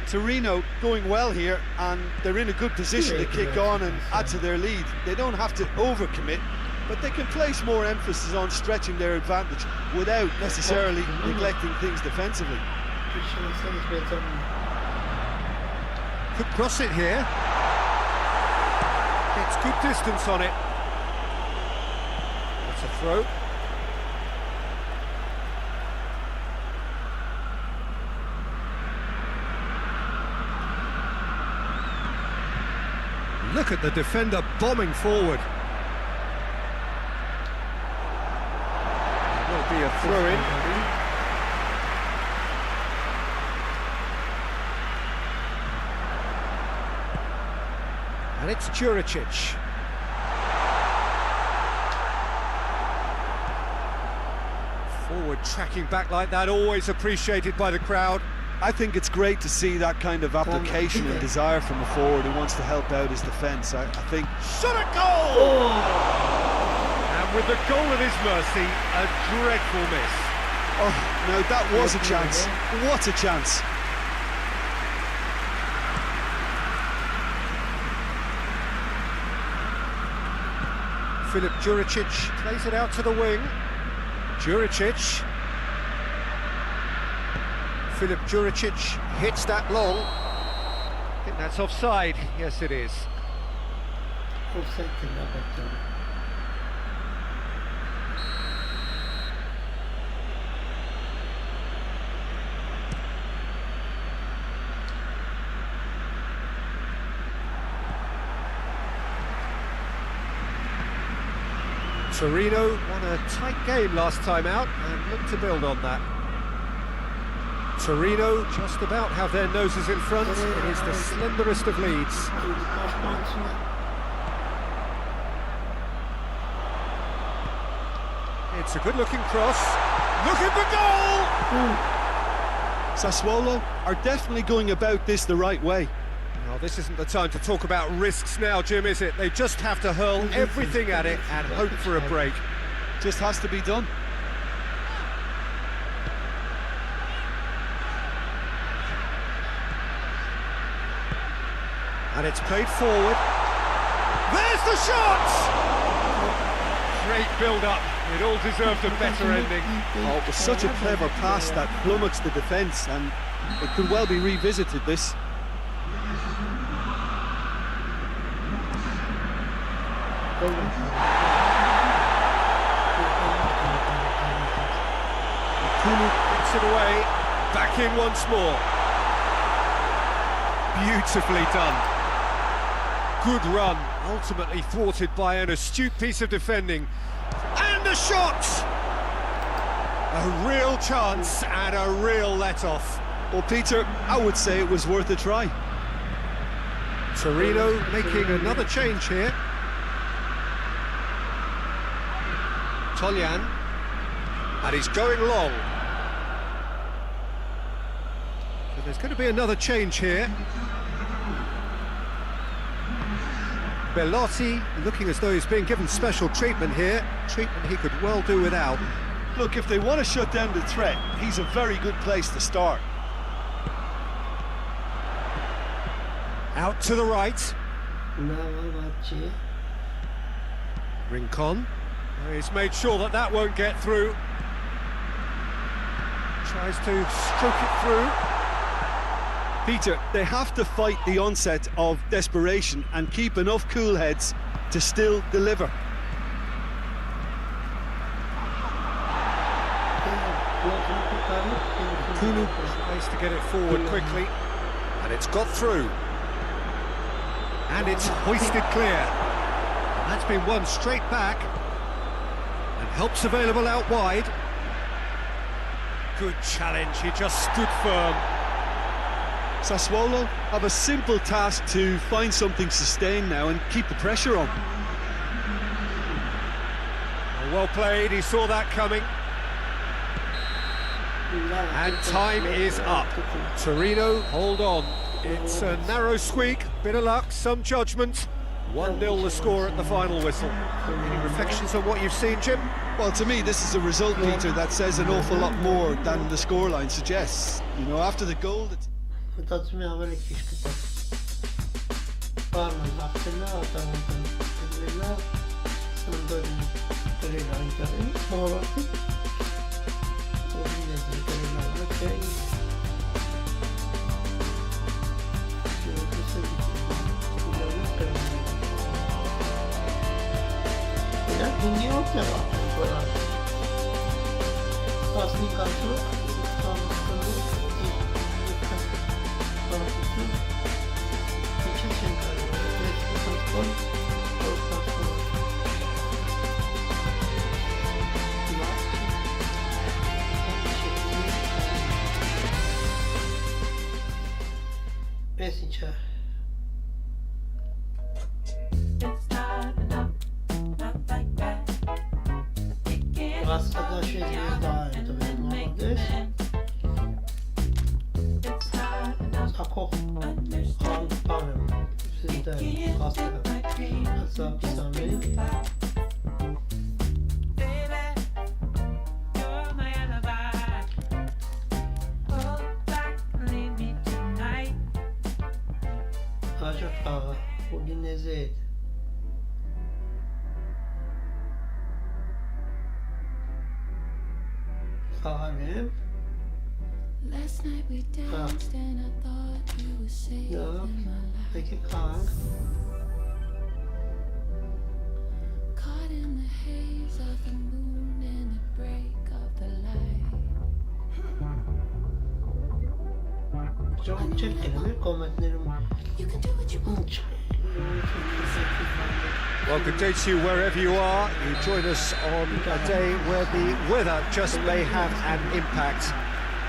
C: Torino going well here, and they're in a good position to kick on and add to their lead. They don't have to overcommit, but they can place more emphasis on stretching their advantage without necessarily neglecting things defensively.
B: Could cross it here. Gets good distance on it. That's a throw. Look at the defender bombing forward. It will be a throw-in. And it's Juricic. Forward tracking back like that, always appreciated by the crowd.
C: I think it's great to see that kind of application and desire from a forward who wants to help out his defence. I think...
B: Shot a goal! And with the goal at his mercy, a dreadful miss.
C: Oh, no, that was a chance. What a chance.
B: Filip Juricic plays it out to the wing. Juricic. Filip Juricic hits that long. I think that's offside. Yes, it is. Torino won a tight game last time out and look to build on that. Torino just about have their noses in front. It is the slenderest of leads. It's a good-looking cross. Looking for goal!
C: Sassuolo are definitely going about this the right way.
B: Well, this isn't the time to talk about risks now, Jim, is it? They just have to hurl everything at it and hope for a break.
C: Just has to be done.
B: And it's played forward. There's the shot! Great build-up. It all deserved a better ending.
C: Oh, it was such a clever pass that flummoxed the defence, and it could well be revisited, this.
B: Kulu gets it away. Back in once more. Beautifully done. Good run, ultimately thwarted by an astute piece of defending. And a shot! A real chance and a real let-off.
C: Well, Peter, I would say it was worth a try.
B: Torino making another change here. Toljan. And he's going long. So there's going to be another change here. Bellotti looking as though he's being given special treatment here. Treatment he could well do without.
C: Look, if they want to shut down the threat, he's a very good place to start.
B: Out to the right. Rincon. He's made sure that that won't get through. Tries to stroke it through.
C: Peter, they have to fight the onset of desperation and keep enough cool heads to still deliver.
B: Kulu tries to get it forward quickly, and it's got through. And it's hoisted clear. And that's been won straight back. And help's available out wide. Good challenge, he just stood firm.
C: Sassuolo have a simple task to find something sustained now and keep the pressure on.
B: Well played, he saw that coming. And time is up. Torino, hold on. It's a narrow squeak, bit of luck, some judgment. 1-0 the score at the final whistle. Any reflections on what you've seen, Jim?
C: Well, to me, this is a result, Peter, that says an awful lot more than the scoreline suggests. You know, after the goal...
D: Մտածում եմ ավելի քիչ կտա։ Բառը հաղթելա, ատամոտը սնդորին դրել այնտեղի, մորոտի, ովին ես դրել այնտեղի, Հինգիոտ է վարը, ասնիկ ասրոք, համստելու, պատմություն, իչես են կարել, ես պատմություն, պես իչա Rastladaşı daha önce молодец. Zakok Anparım sizden hasta zapisami. Acaba Udinese Խաղում
E: Last night we danced and I thought you were saving my life.
D: Եկեք խաղանք
E: Caught in the haze of the moon and the break of the light.
D: Çox չեք գնում կոմենտներում
E: You can do what you want.
B: Well, good day to you wherever you are. You join us on a day where the weather just may have an impact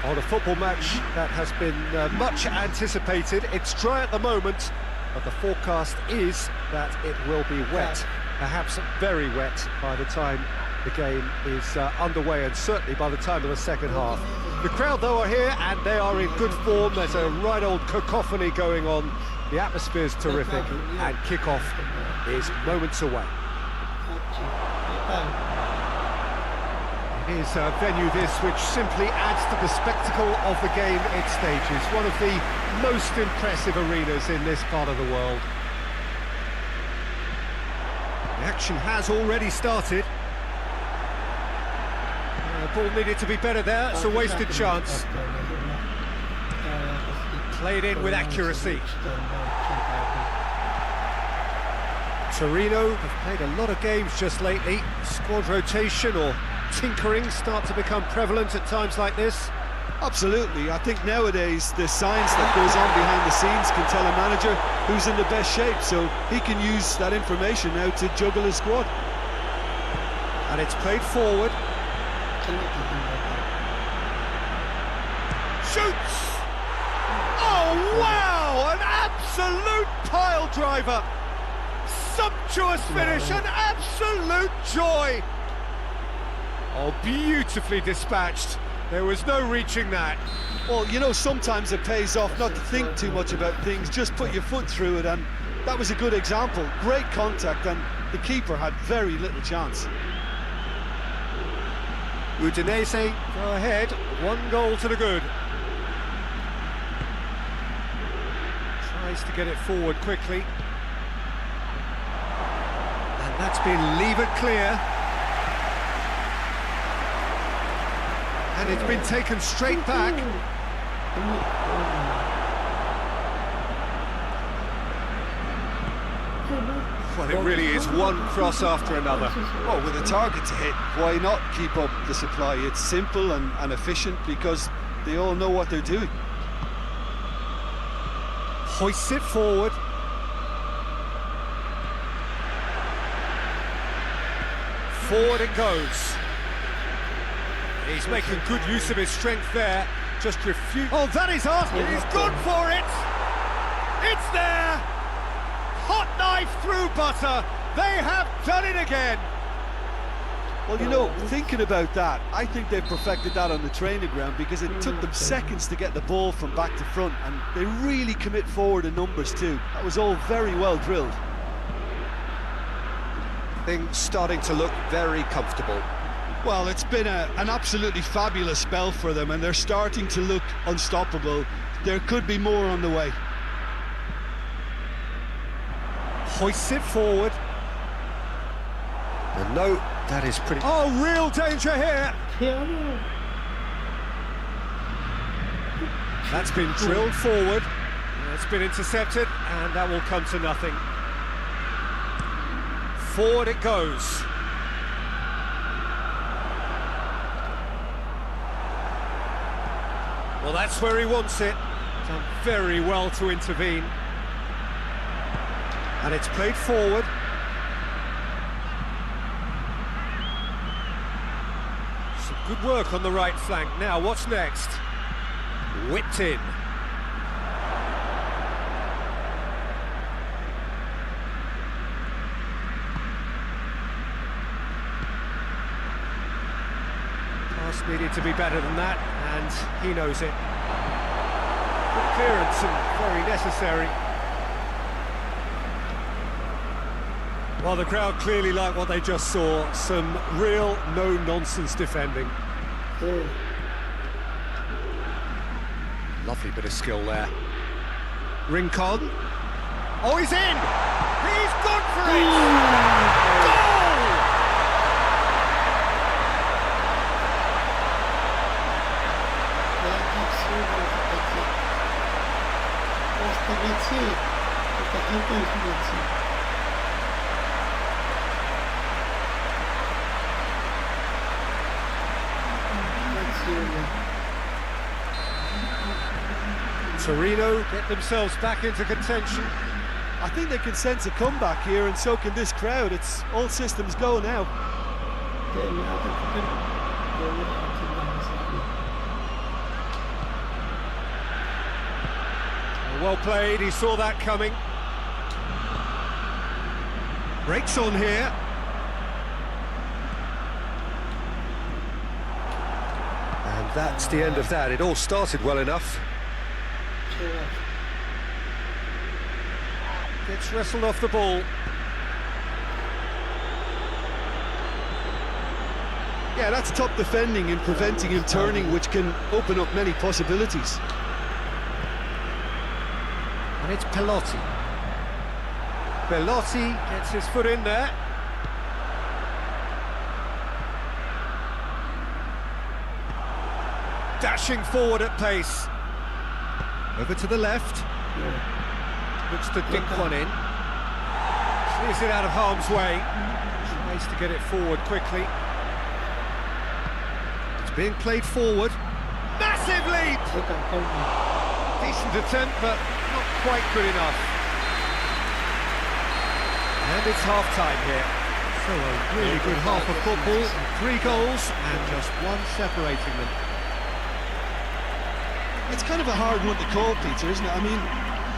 B: on a football match that has been much anticipated. It's dry at the moment, but the forecast is that it will be wet, perhaps very wet by the time the game is underway, and certainly by the time of the second half. The crowd, though, are here and they are in good form. There's a right old cacophony going on. The atmosphere's terrific, and kick-off is moments away. It is a venue this which simply adds to the spectacle of the game it stages. One of the most impressive arenas in this part of the world. The action has already started. The ball needed to be better there, it's a wasted chance. Played in with accuracy. Torino have played a lot of games just lately. Squad rotation or tinkering start to become prevalent at times like this.
C: Absolutely. I think nowadays the science that goes on behind the scenes can tell a manager who's in the best shape, so he can use that information now to juggle his squad.
B: And it's played forward. Shoots! Oh, wow! An absolute pile driver! Sumptuous finish, an absolute joy! Oh, beautifully dispatched. There was no reaching that.
C: Well, you know, sometimes it pays off not to think too much about things, just put your foot through it, and that was a good example. Great contact, and the keeper had very little chance.
B: Udinese go ahead, 1 goal to the good. Tries to get it forward quickly. And that's been levered clear. And it's been taken straight back. Well, it really is one cross after another.
C: Well, with a target to hit, why not keep up the supply? It's simple and efficient because they all know what they're doing.
B: Hoists it forward. Forward it goes. He's making good use of his strength there. Just refuse. Oh, that is asking. He's gone for it. It's there. Hot knife through butter. They have done it again.
C: Well, you know, thinking about that, I think they've perfected that on the training ground because it took them seconds to get the ball from back to front, and they really commit forward in numbers too. That was all very well drilled.
B: Things starting to look very comfortable.
C: Well, it's been an absolutely fabulous spell for them, and they're starting to look unstoppable. There could be more on the way.
B: Hoists it forward. And no, that is pretty... Oh, real danger here! That's been drilled forward. It's been intercepted, and that will come to nothing. Forward it goes. Well, that's where he wants it. Done very well to intervene. And it's played forward. Some good work on the right flank. Now, what's next? Whipped in. Pass needed to be better than that, and he knows it. Good clearance and very necessary. Well, the crowd clearly like what they just saw. Some real no-nonsense defending. Lovely bit of skill there. Rincon. Oh, he's in! He's gone for it! Goal! Torino get themselves back into contention.
C: I think they can sense a comeback here, and so can this crowd. It's all systems go now.
B: Well played, he saw that coming. Breaks on here. And that's the end of that. It all started well enough. Gets wrestled off the ball.
C: Yeah, that's top defending and preventing him turning, which can open up many possibilities.
B: And it's Pelotti. Pelotti gets his foot in there. Dashing forward at pace. Over to the left. Looks to dink one in. Clears it out of harm's way. Tries to get it forward quickly. It's being played forward. Massive leap! Decent attempt, but not quite good enough. And it's half-time here. So a really good half of football. 3 goals and just one separating them.
C: It's kind of a hard one to call, Peter, isn't it? I mean,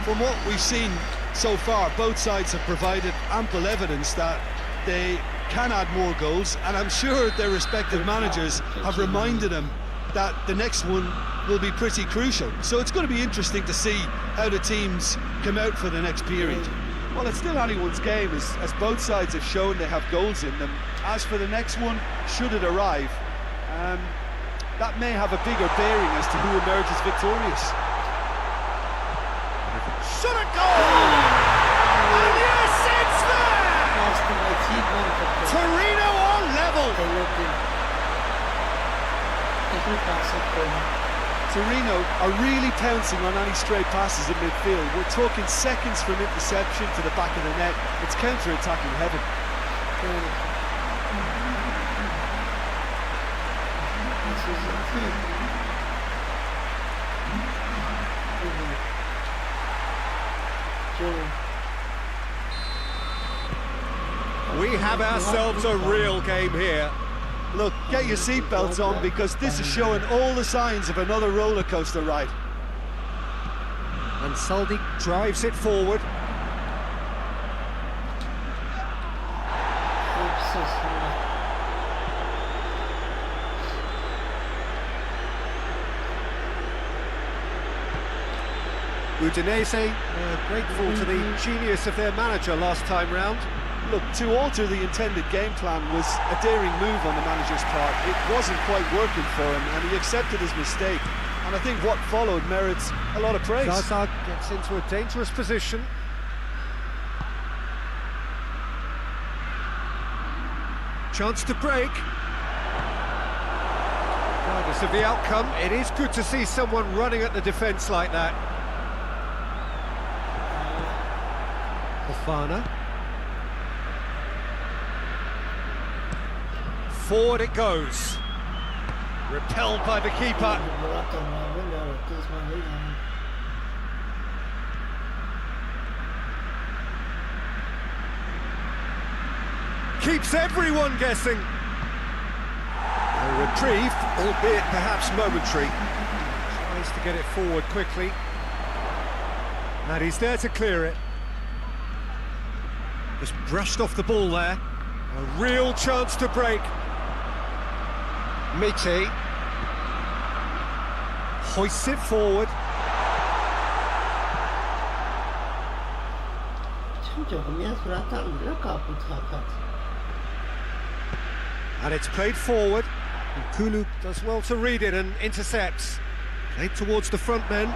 C: from what we've seen so far, both sides have provided ample evidence that they can add more goals, and I'm sure their respective managers have reminded them that the next one will be pretty crucial. So it's going to be interesting to see how the teams come out for the next period. Well, it's still anyone's game, as both sides have shown they have goals in them. As for the next one, should it arrive, that may have a bigger bearing as to who emerges victorious.
B: Shot a goal! And yes, it's there! Torino on level!
C: Torino are really pouncing on any stray passes in midfield. We're talking seconds from interception to the back of the net. It's counter-attacking heaven.
B: We We have ourselves a real game here.
C: Look, get your seatbelts on because this is showing all the signs of another roller coaster ride.
B: And Saldi drives it forward. Udinese grateful to the genius of their manager last time round.
C: Look, to alter the intended game plan was a daring move on the manager's part. It wasn't quite working for him, and he accepted his mistake. And I think what followed merits a lot of praise.
B: Zaza gets into a dangerous position. Chance to break. Regardless of the outcome, it is good to see someone running at the defence like that. Fofana. Forward it goes. Repelled by the keeper. Keeps everyone guessing. A reprieve, albeit perhaps momentary. Tries to get it forward quickly. And he's there to clear it. Just brushed off the ball there. A real chance to break. Mite hoists it forward. And it's played forward. And Kulu does well to read it and intercepts. Played towards the front men.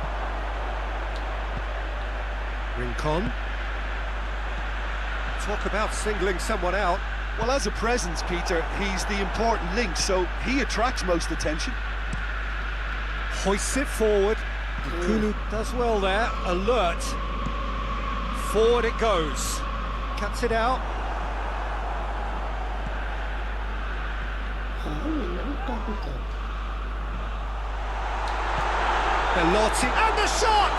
B: Rincon. Talk about singling someone out.
C: Well, as a presence, Peter, he's the important link, so he attracts most attention.
B: Hoists it forward. Kulu does well there. Alert. Forward it goes. Cuts it out. Belotti and the shot!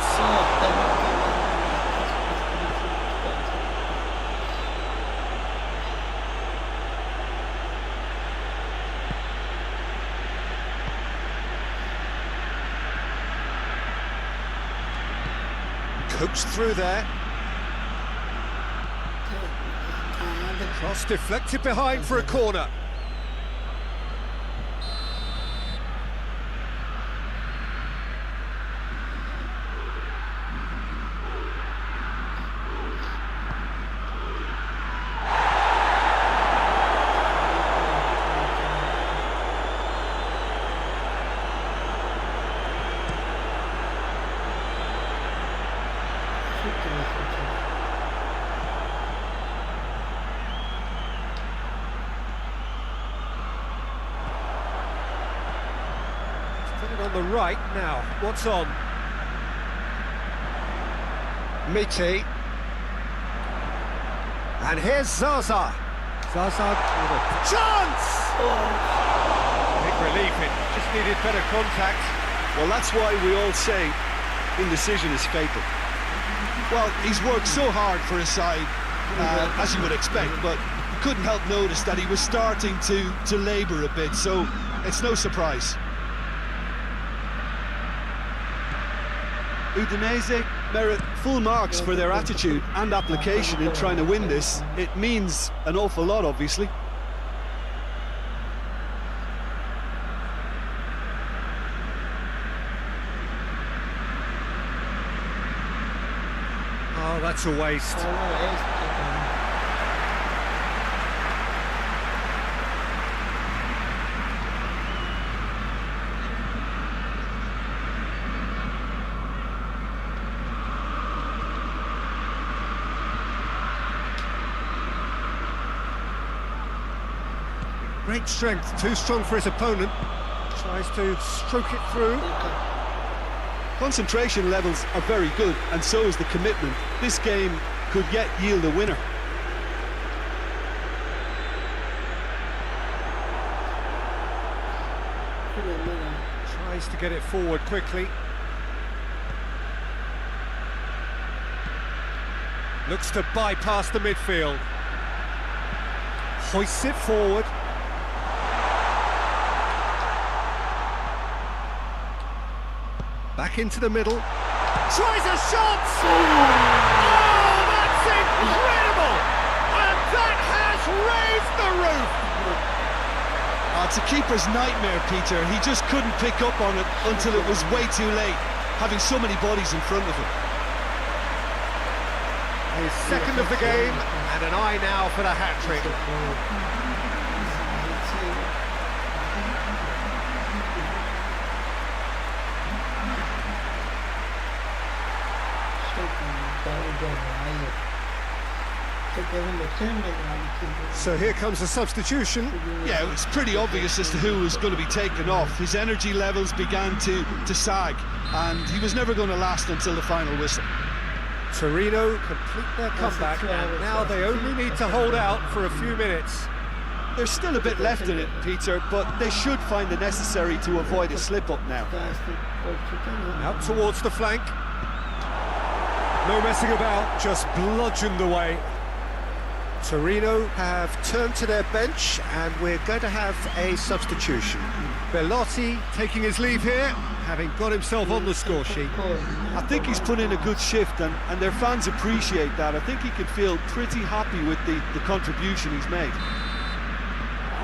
B: Coaxed through there. Cross deflected behind for a corner. On the right now, what's on? Mite. And here's Zaza. Zaza with a chance! Big relief, it just needed better contact.
C: Well, that's why we all say indecision is fatal. Well, he's worked so hard for his side, as you would expect, but couldn't help notice that he was starting to labour a bit, so it's no surprise. Udinese merit full marks for their attitude and application in trying to win this. It means an awful lot, obviously.
B: Oh, that's a waste. Great strength, too strong for his opponent. Tries to stroke it through.
C: Concentration levels are very good, and so is the commitment. This game could yet yield a winner.
B: Tries to get it forward quickly. Looks to bypass the midfield. hoists it forward. Back into the middle. Tries a shot! Oh, that's incredible! And that has raised the roof!
C: It's a keeper's nightmare, Peter. He just couldn't pick up on it until it was way too late, having so many bodies in front of him.
B: His second of the game, and an eye now for the hat-trick. So here comes a substitution.
C: Yeah, it was pretty obvious as to who was going to be taken off. His energy levels began to sag, and he was never going to last until the final whistle.
B: Torino complete their comeback, and now they only need to hold out for a few minutes.
C: There's still a bit left in it, Peter, but they should find the necessary to avoid a slip-up now.
B: Out towards the flank. No messing about, just bludgeoned away. Torino have turned to their bench, and we're going to have a substitution. Bellotti taking his leave here, having got himself on the score sheet.
C: I think he's put in a good shift, and their fans appreciate that. I think he can feel pretty happy with the contribution he's made.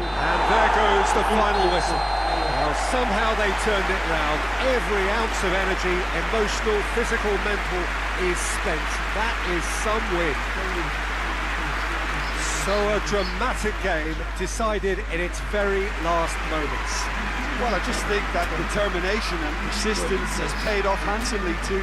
B: And there goes the final whistle. Well, somehow they turned it round. Every ounce of energy, emotional, physical, mental, is spent. That is some win. So a dramatic game decided in its very last moments.
C: Well, I just think that determination and persistence has paid off handsomely to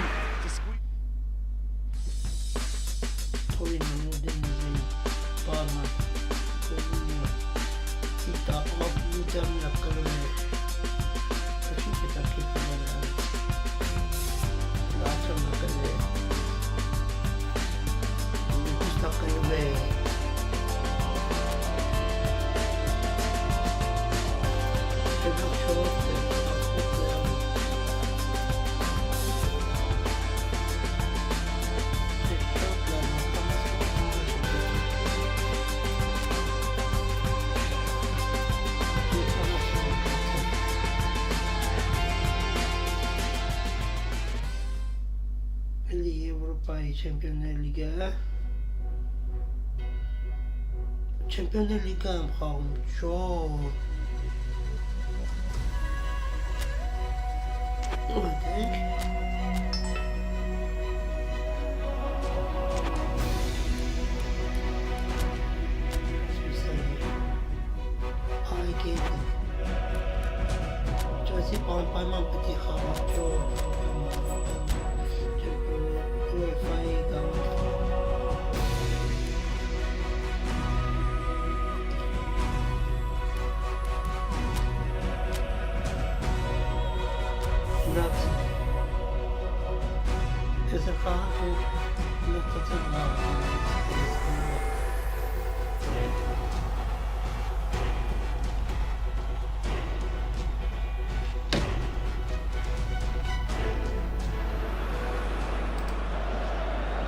D: Չեմպիոններ լիգա եմ խաղում, շոր։ Ուտենք։ Այգետ։ Չասի պայման պետք է խաղալ, շոր։ Ուեֆայի գավը։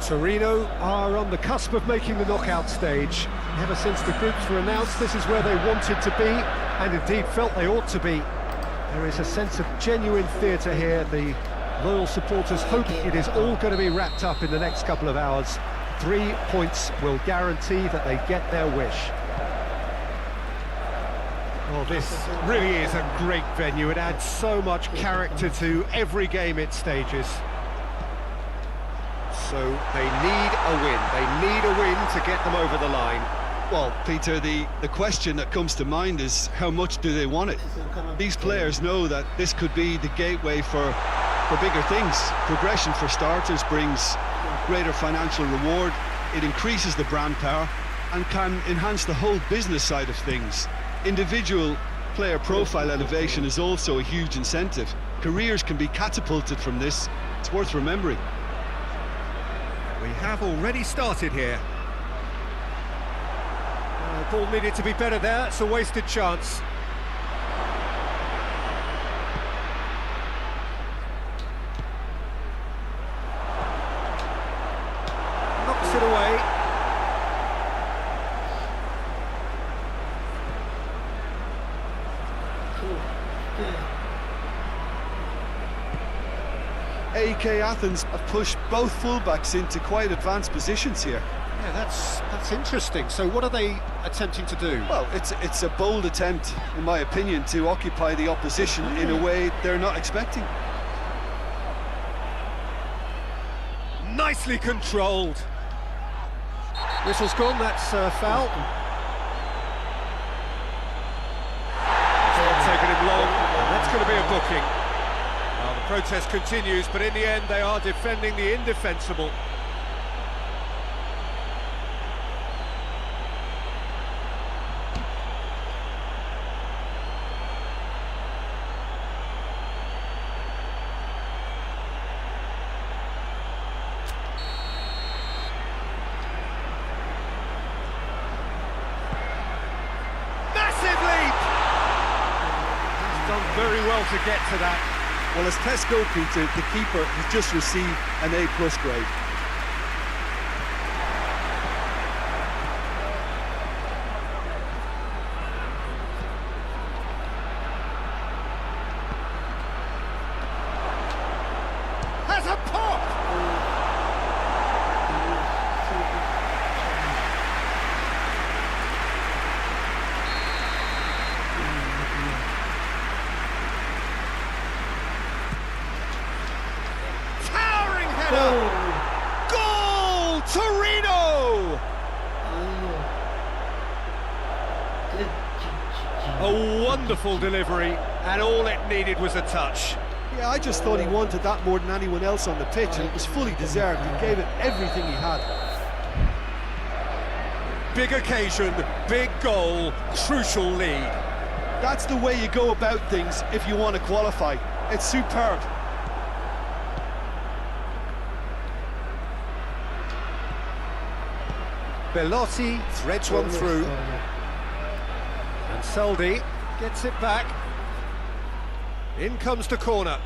B: Torino are on the cusp of making the knockout stage. Ever since the groups were announced, this is where they wanted to be, and indeed felt they ought to be. There is a sense of genuine theatre here. The loyal supporters hope it is all going to be wrapped up in the next couple of hours. 3 points will guarantee that they get their wish. Well, this really is a great venue. It adds so much character to every game it stages. So they need a win. They need a win to get them over the line.
C: Well, Peter, the question that comes to mind is how much do they want it? These players know that this could be the gateway for bigger things. Progression for starters brings greater financial reward, it increases the brand power and can enhance the whole business side of things. Individual player profile elevation is also a huge incentive. Careers can be catapulted from this. It's worth remembering.
B: We have already started here. Ball needed to be better there, it's a wasted chance. Knocks it away.
C: AEK Athens have pushed both fullbacks into quite advanced positions here.
B: Yeah, that's interesting. So what are they attempting to do?
C: Well, it's a bold attempt, in my opinion, to occupy the opposition in a way they're not expecting.
B: Nicely controlled. Whistle's gone, that's a foul. It's not taken him long, and that's going to be a booking. Well, the protest continues, but in the end they are defending the indefensible. Done very well to get to that.
C: Well, as tests go, Peter, the keeper has just received an A+ grade.
B: Has a pop! Goal! Torino! A wonderful delivery, and all it needed was a touch.
C: Yeah, I just thought he wanted that more than anyone else on the pitch, and it was fully deserved. He gave it everything he had.
B: Big occasion, big goal, crucial lead.
C: That's the way you go about things if you want to qualify. It's superb.
B: Bellotti threads one through, and Saldi gets it back. In comes the corner.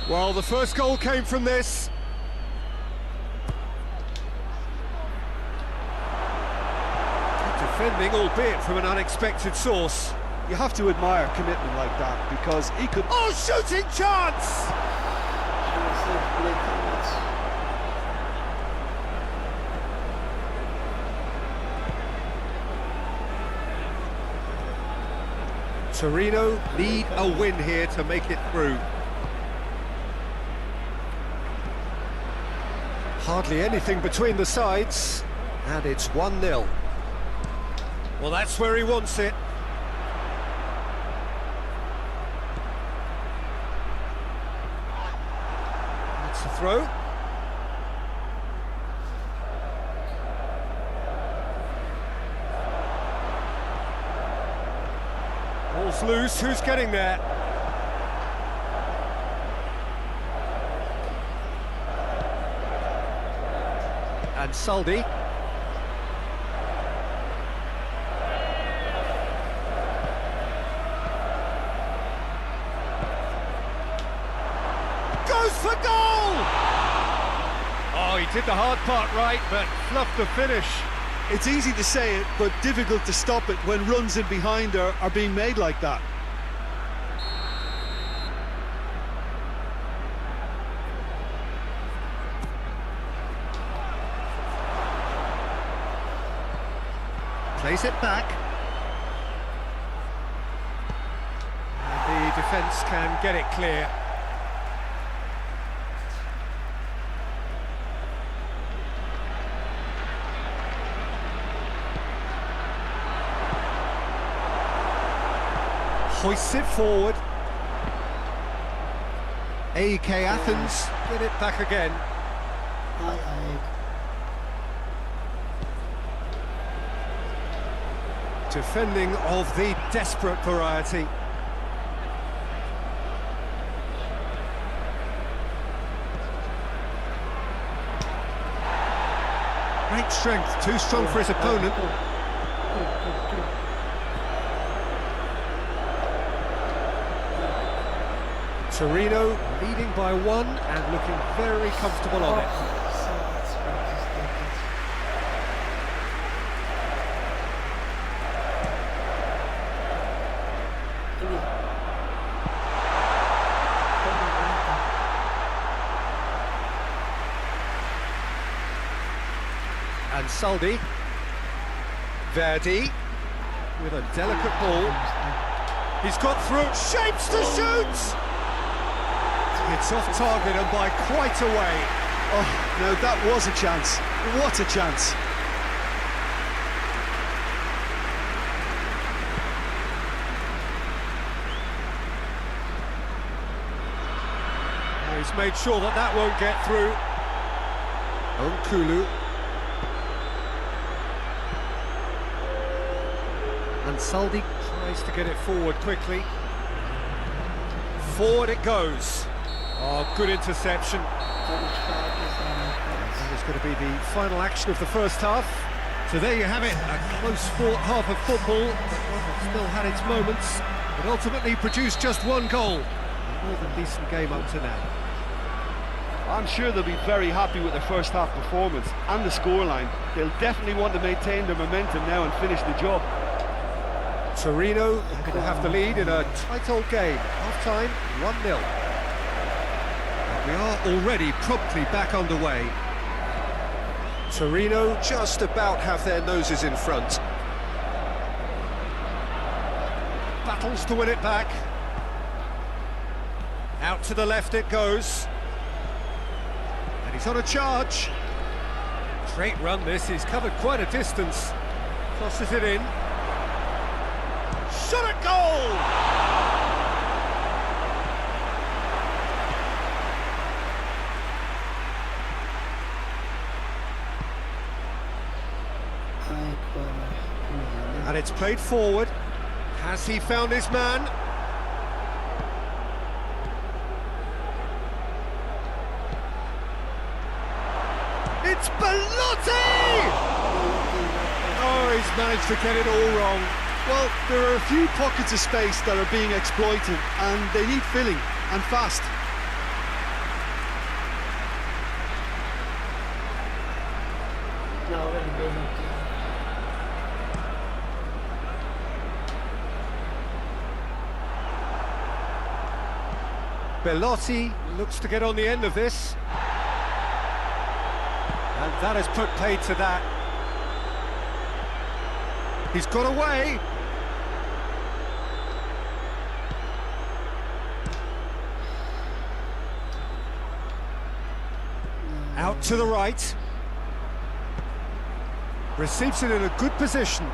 B: Well, the first goal came from this. Good defending, albeit from an unexpected source.
C: You have to admire commitment like that, because he could...
B: Oh, shooting chance! Torino need a win here to make it through. Hardly anything between the sides, and it's 1-0. Well, that's where he wants it. That's a throw. Ball's loose, who's getting there? And Saldi. Goes for goal! Oh, he did the hard part right, but fluffed the finish.
C: It's easy to say it, but difficult to stop it when runs in behind are being made like that.
B: Plays it back. And the defence can get it clear. Hoists it forward. AEK Athens get it back again. Defending of the desperate variety. Great strength, too strong for his opponent. Torino leading by 1 and looking very comfortable on it. Ansaldi. Verdi with a delicate ball. He's got through, shapes to shoot! It's off target and by quite a way.
C: Oh, no, that was a chance. What a chance.
B: He's made sure that that won't get through. Onkulu. Ansaldi tries to get it forward quickly. Forward it goes. Oh, good interception. That is going to be the final action of the first half. So there you have it, a close fought half of football, but one that still had its moments, but ultimately produced just one goal. A more than decent game up to now.
C: I'm sure they'll be very happy with their first half performance and the scoreline. They'll definitely want to maintain their momentum now and finish the job.
B: Torino going to have the lead in a tight old game. Half-time, 1-0. We are already promptly back underway. Torino just about have their noses in front. Battles to win it back. Out to the left it goes. And he's on a charge. Great run this, he's covered quite a distance. Crosses it in. Shot at goal! And it's played forward. Has he found his man? It's Belotti! Oh, he's managed to get it all wrong.
C: Well, there are a few pockets of space that are being exploited, and they need filling, and fast.
D: No,
B: Belotti looks to get on the end of this. And that has put paid to that. He's got away. Out to the right. Receives it in a good position.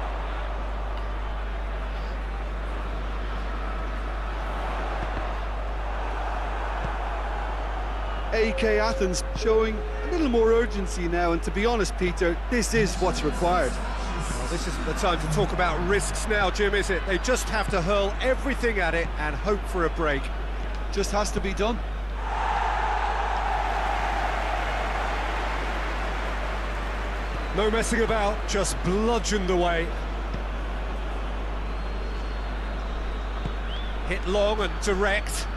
C: AK Athens showing a little more urgency now, and to be honest, Peter, this is what's required.
B: Well, this isn't the time to talk about risks now, Jim, is it? They just have to hurl everything at it and hope for a break.
C: Just has to be done.
B: No messing about, just bludgeoned away. Hit long and direct.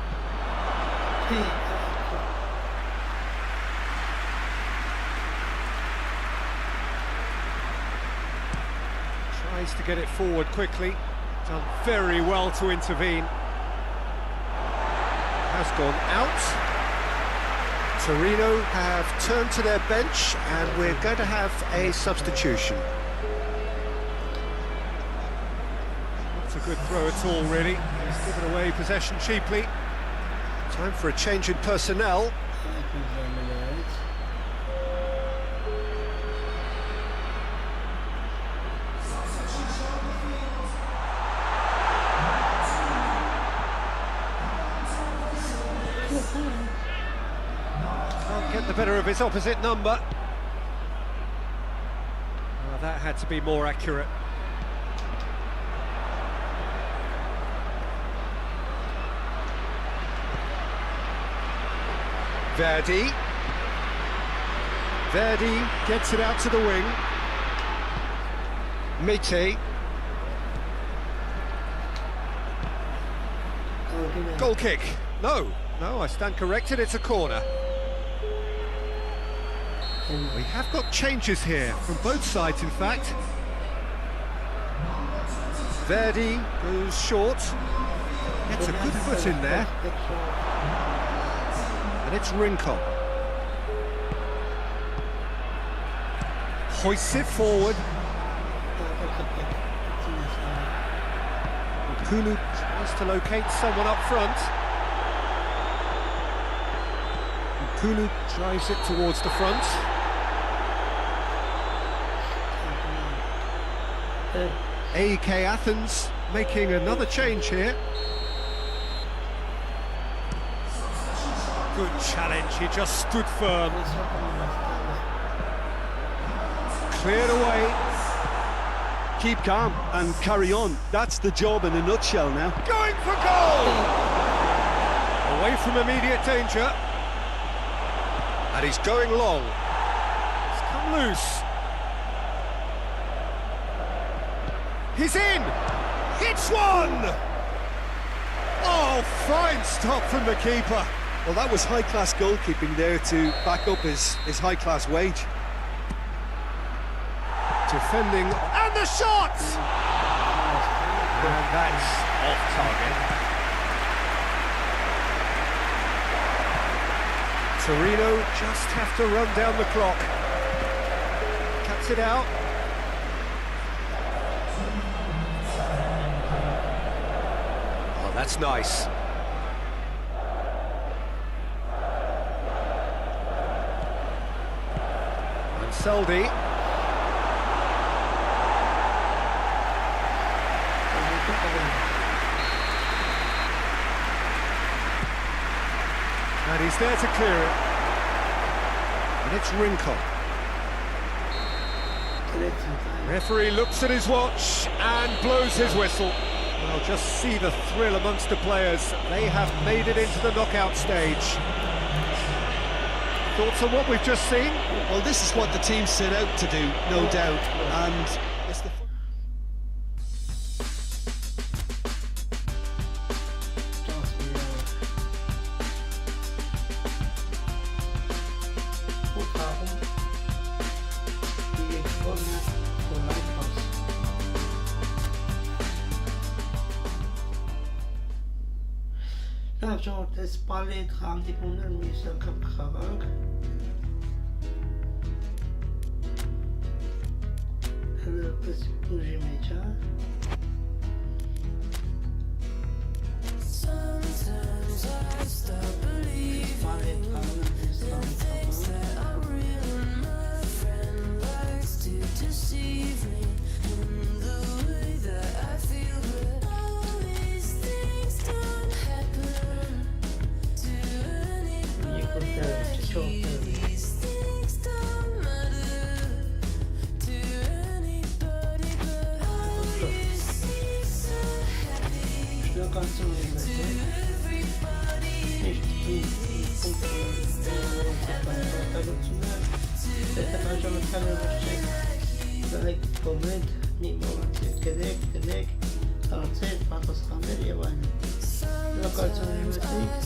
B: Tries to get it forward quickly. Done very well to intervene. Has gone out. Torino have turned to their bench and we're going to have a substitution. Not a good throw at all, really. He's given away possession cheaply. Time for a change in personnel. Can't get the better of his opposite number. Oh, that had to be more accurate. Verdi. Verdi gets it out to the wing. Mete. Goal kick. No, I stand corrected, it's a corner. We have got changes here, from both sides in fact. Verdi goes short. Gets a good foot in there. And it's Rincon. Hoists it forward. Kulu tries to locate someone up front. Kulu drives it towards the front. AEK Athens making another change here. Good challenge, he just stood firm. Cleared away.
C: Keep calm and carry on. That's the job in a nutshell now.
B: Going for goal! Away from immediate danger. And he's going long. He's come loose. He's in! Hits one! Oh, fine stop from the keeper.
C: Well, that was high-class goalkeeping there to back up his high-class wage.
B: Defending, and the shot! And that's off target. Torino just have to run down the clock. Cuts it out. Oh, that's nice. And Seldy. And he's there to clear it. And it's Rincon. Referee looks at his watch and blows his whistle. Well, just see the thrill amongst the players. They have made it into the knockout stage. Thoughts on what we've just seen?
C: Well, this is what the team set out to do, no doubt. And it's the...
D: Լավ ժողովուրդ, այս պալի այդ հանդիպումներ մյուս անգամ կխաղանք։ Հələ պես ուժի մեջ, հա։
E: Sometimes I stop believing things that are real and my friend likes to deceive me in the way that I feel, but all these things don't happen to anybody like you. These things don't matter to anybody, but all these things are happy to everybody.
D: Կոմենտ, մի մոլացեք, գրեք, հարցեր, պատասխաններ և այլն։ Շնորհակալություն իմացեք։